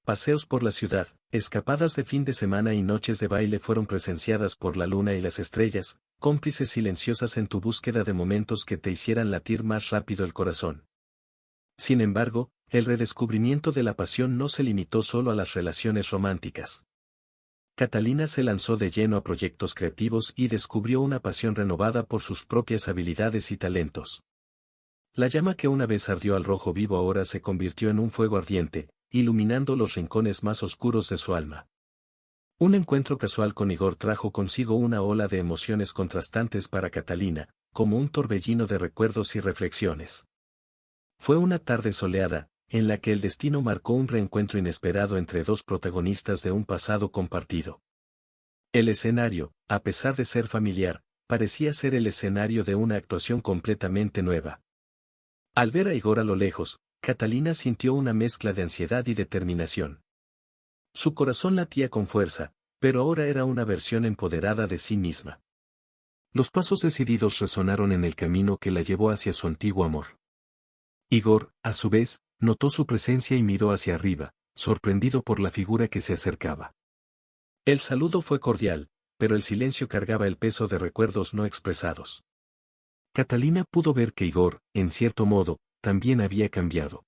Paseos por la ciudad, escapadas de fin de semana y noches de baile fueron presenciadas por la luna y las estrellas, cómplices silenciosas en tu búsqueda de momentos que te hicieran latir más rápido el corazón. Sin embargo, el redescubrimiento de la pasión no se limitó solo a las relaciones románticas. Catalina se lanzó de lleno a proyectos creativos y descubrió una pasión renovada por sus propias habilidades y talentos. La llama que una vez ardió al rojo vivo ahora se convirtió en un fuego ardiente, iluminando los rincones más oscuros de su alma. Un encuentro casual con Igor trajo consigo una ola de emociones contrastantes para Catalina, como un torbellino de recuerdos y reflexiones. Fue una tarde soleada, en la que el destino marcó un reencuentro inesperado entre dos protagonistas de un pasado compartido. El escenario, a pesar de ser familiar, parecía ser el escenario de una actuación completamente nueva. Al ver a Igor a lo lejos, Catalina sintió una mezcla de ansiedad y determinación. Su corazón latía con fuerza, pero ahora era una versión empoderada de sí misma. Los pasos decididos resonaron en el camino que la llevó hacia su antiguo amor. Igor, a su vez, notó su presencia y miró hacia arriba, sorprendido por la figura que se acercaba. El saludo fue cordial, pero el silencio cargaba el peso de recuerdos no expresados. Catalina pudo ver que Igor, en cierto modo, también había cambiado.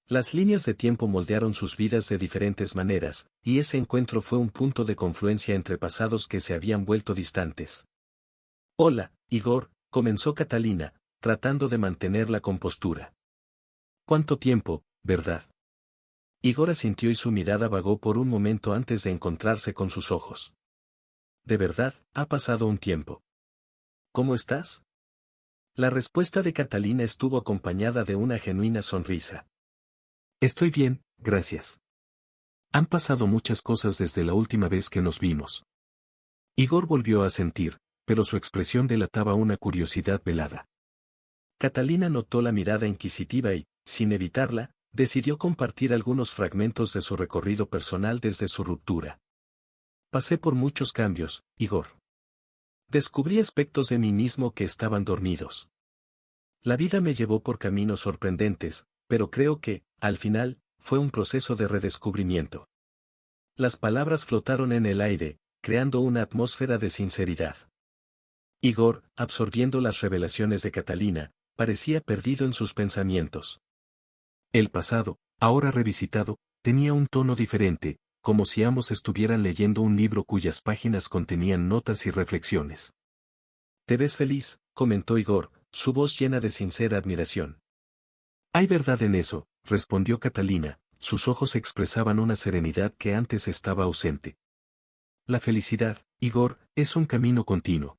Las líneas de tiempo moldearon sus vidas de diferentes maneras, y ese encuentro fue un punto de confluencia entre pasados que se habían vuelto distantes. Hola, Igor, comenzó Catalina, tratando de mantener la compostura. ¿Cuánto tiempo, verdad? Igor asintió y su mirada vagó por un momento antes de encontrarse con sus ojos. De verdad, ha pasado un tiempo. ¿Cómo estás? La respuesta de Catalina estuvo acompañada de una genuina sonrisa. Estoy bien, gracias. Han pasado muchas cosas desde la última vez que nos vimos. Igor volvió a asentir, pero su expresión delataba una curiosidad velada. Catalina notó la mirada inquisitiva y, sin evitarla, decidió compartir algunos fragmentos de su recorrido personal desde su ruptura. Pasé por muchos cambios, Igor. Descubrí aspectos de mí mismo que estaban dormidos. La vida me llevó por caminos sorprendentes, pero creo que, al final, fue un proceso de redescubrimiento. Las palabras flotaron en el aire, creando una atmósfera de sinceridad. Igor, absorbiendo las revelaciones de Catalina, parecía perdido en sus pensamientos. El pasado, ahora revisitado, tenía un tono diferente, como si ambos estuvieran leyendo un libro cuyas páginas contenían notas y reflexiones. «Te ves feliz», comentó Igor, su voz llena de sincera admiración. «Hay verdad en eso», respondió Catalina, sus ojos expresaban una serenidad que antes estaba ausente. «La felicidad, Igor, es un camino continuo.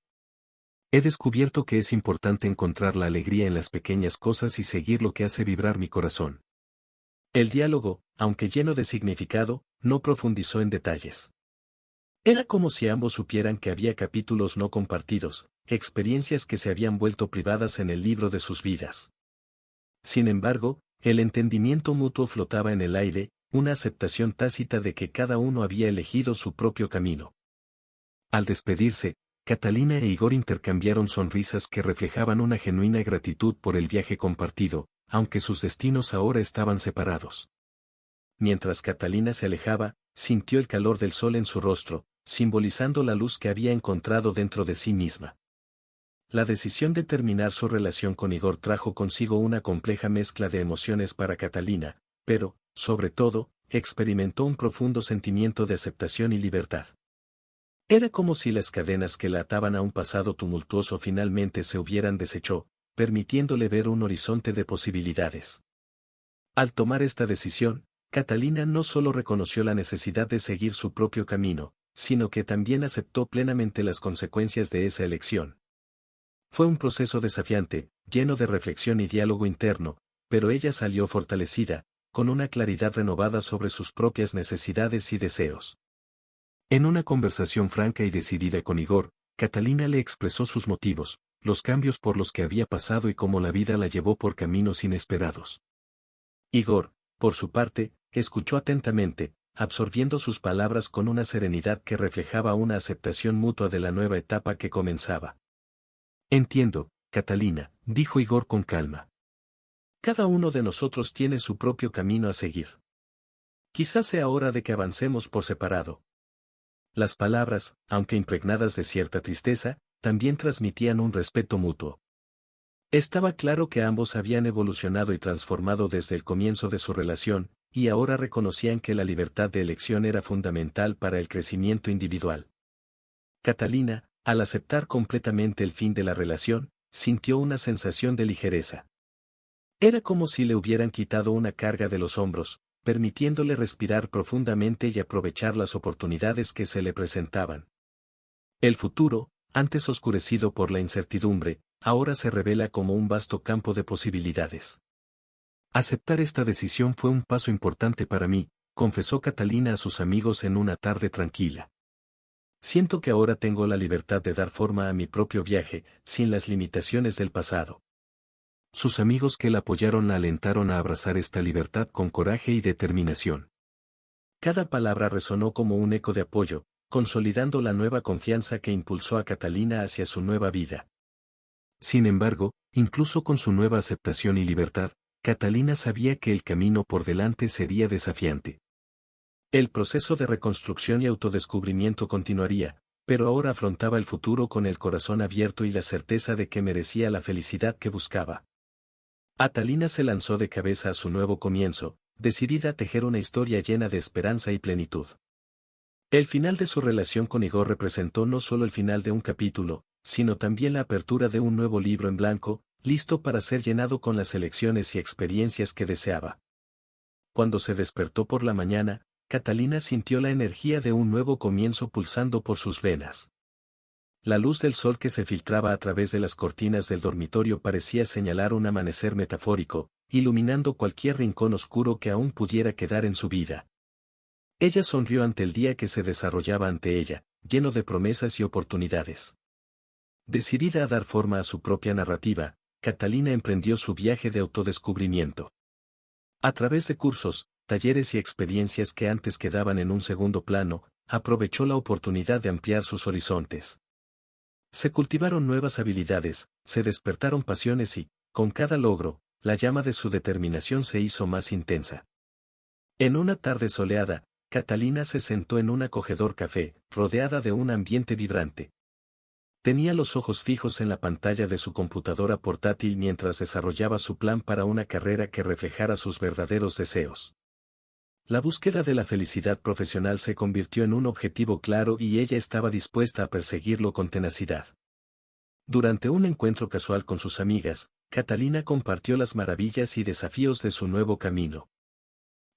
He descubierto que es importante encontrar la alegría en las pequeñas cosas y seguir lo que hace vibrar mi corazón. El diálogo, aunque lleno de significado, no profundizó en detalles. Era como si ambos supieran que había capítulos no compartidos, experiencias que se habían vuelto privadas en el libro de sus vidas. Sin embargo, el entendimiento mutuo flotaba en el aire, una aceptación tácita de que cada uno había elegido su propio camino. Al despedirse, Catalina e Igor intercambiaron sonrisas que reflejaban una genuina gratitud por el viaje compartido, aunque sus destinos ahora estaban separados. Mientras Catalina se alejaba, sintió el calor del sol en su rostro, simbolizando la luz que había encontrado dentro de sí misma. La decisión de terminar su relación con Igor trajo consigo una compleja mezcla de emociones para Catalina, pero, sobre todo, experimentó un profundo sentimiento de aceptación y libertad. Era como si las cadenas que la ataban a un pasado tumultuoso finalmente se hubieran deshecho, permitiéndole ver un horizonte de posibilidades. Al tomar esta decisión, Catalina no solo reconoció la necesidad de seguir su propio camino, sino que también aceptó plenamente las consecuencias de esa elección. Fue un proceso desafiante, lleno de reflexión y diálogo interno, pero ella salió fortalecida, con una claridad renovada sobre sus propias necesidades y deseos. En una conversación franca y decidida con Igor, Catalina le expresó sus motivos, los cambios por los que había pasado y cómo la vida la llevó por caminos inesperados. Igor, por su parte, escuchó atentamente, absorbiendo sus palabras con una serenidad que reflejaba una aceptación mutua de la nueva etapa que comenzaba. Entiendo, Catalina, dijo Igor con calma. Cada uno de nosotros tiene su propio camino a seguir. Quizás sea hora de que avancemos por separado. Las palabras, aunque impregnadas de cierta tristeza, también transmitían un respeto mutuo. Estaba claro que ambos habían evolucionado y transformado desde el comienzo de su relación, y ahora reconocían que la libertad de elección era fundamental para el crecimiento individual. Catalina, al aceptar completamente el fin de la relación, sintió una sensación de ligereza. Era como si le hubieran quitado una carga de los hombros, permitiéndole respirar profundamente y aprovechar las oportunidades que se le presentaban. El futuro, antes oscurecido por la incertidumbre, ahora se revela como un vasto campo de posibilidades. Aceptar esta decisión fue un paso importante para mí, confesó Catalina a sus amigos en una tarde tranquila. Siento que ahora tengo la libertad de dar forma a mi propio viaje, sin las limitaciones del pasado. Sus amigos que la apoyaron la alentaron a abrazar esta libertad con coraje y determinación. Cada palabra resonó como un eco de apoyo, consolidando la nueva confianza que impulsó a Catalina hacia su nueva vida. Sin embargo, incluso con su nueva aceptación y libertad, Catalina sabía que el camino por delante sería desafiante. El proceso de reconstrucción y autodescubrimiento continuaría, pero ahora afrontaba el futuro con el corazón abierto y la certeza de que merecía la felicidad que buscaba. Catalina se lanzó de cabeza a su nuevo comienzo, decidida a tejer una historia llena de esperanza y plenitud. El final de su relación con Igor representó no solo el final de un capítulo, sino también la apertura de un nuevo libro en blanco, listo para ser llenado con las elecciones y experiencias que deseaba. Cuando se despertó por la mañana, Catalina sintió la energía de un nuevo comienzo pulsando por sus venas. La luz del sol que se filtraba a través de las cortinas del dormitorio parecía señalar un amanecer metafórico, iluminando cualquier rincón oscuro que aún pudiera quedar en su vida. Ella sonrió ante el día que se desarrollaba ante ella, lleno de promesas y oportunidades. Decidida a dar forma a su propia narrativa, Catalina emprendió su viaje de autodescubrimiento. A través de cursos, talleres y experiencias que antes quedaban en un segundo plano, aprovechó la oportunidad de ampliar sus horizontes. Se cultivaron nuevas habilidades, se despertaron pasiones y, con cada logro, la llama de su determinación se hizo más intensa. En una tarde soleada, Catalina se sentó en un acogedor café, rodeada de un ambiente vibrante. Tenía los ojos fijos en la pantalla de su computadora portátil mientras desarrollaba su plan para una carrera que reflejara sus verdaderos deseos. La búsqueda de la felicidad profesional se convirtió en un objetivo claro y ella estaba dispuesta a perseguirlo con tenacidad. Durante un encuentro casual con sus amigas, Catalina compartió las maravillas y desafíos de su nuevo camino.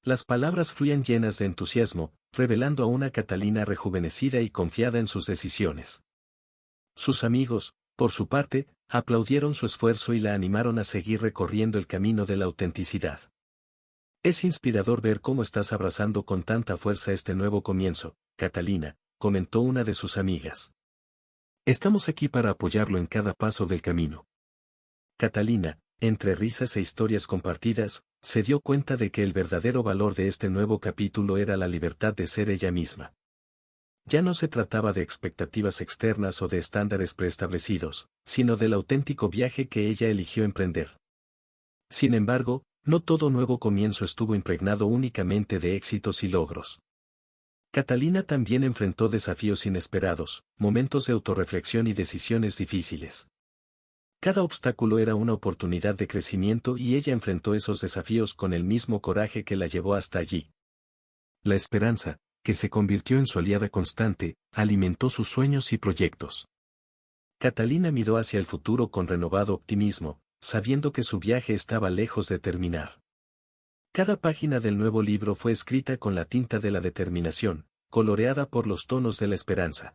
Las palabras fluían llenas de entusiasmo, revelando a una Catalina rejuvenecida y confiada en sus decisiones. Sus amigos, por su parte, aplaudieron su esfuerzo y la animaron a seguir recorriendo el camino de la autenticidad. Es inspirador ver cómo estás abrazando con tanta fuerza este nuevo comienzo, Catalina, comentó una de sus amigas. Estamos aquí para apoyarlo en cada paso del camino. Catalina, entre risas e historias compartidas, se dio cuenta de que el verdadero valor de este nuevo capítulo era la libertad de ser ella misma. Ya no se trataba de expectativas externas o de estándares preestablecidos, sino del auténtico viaje que ella eligió emprender. Sin embargo, no todo nuevo comienzo estuvo impregnado únicamente de éxitos y logros. Catalina también enfrentó desafíos inesperados, momentos de autorreflexión y decisiones difíciles. Cada obstáculo era una oportunidad de crecimiento y ella enfrentó esos desafíos con el mismo coraje que la llevó hasta allí. La esperanza, que se convirtió en su aliada constante, alimentó sus sueños y proyectos. Catalina miró hacia el futuro con renovado optimismo, sabiendo que su viaje estaba lejos de terminar. Cada página del nuevo libro fue escrita con la tinta de la determinación, coloreada por los tonos de la esperanza.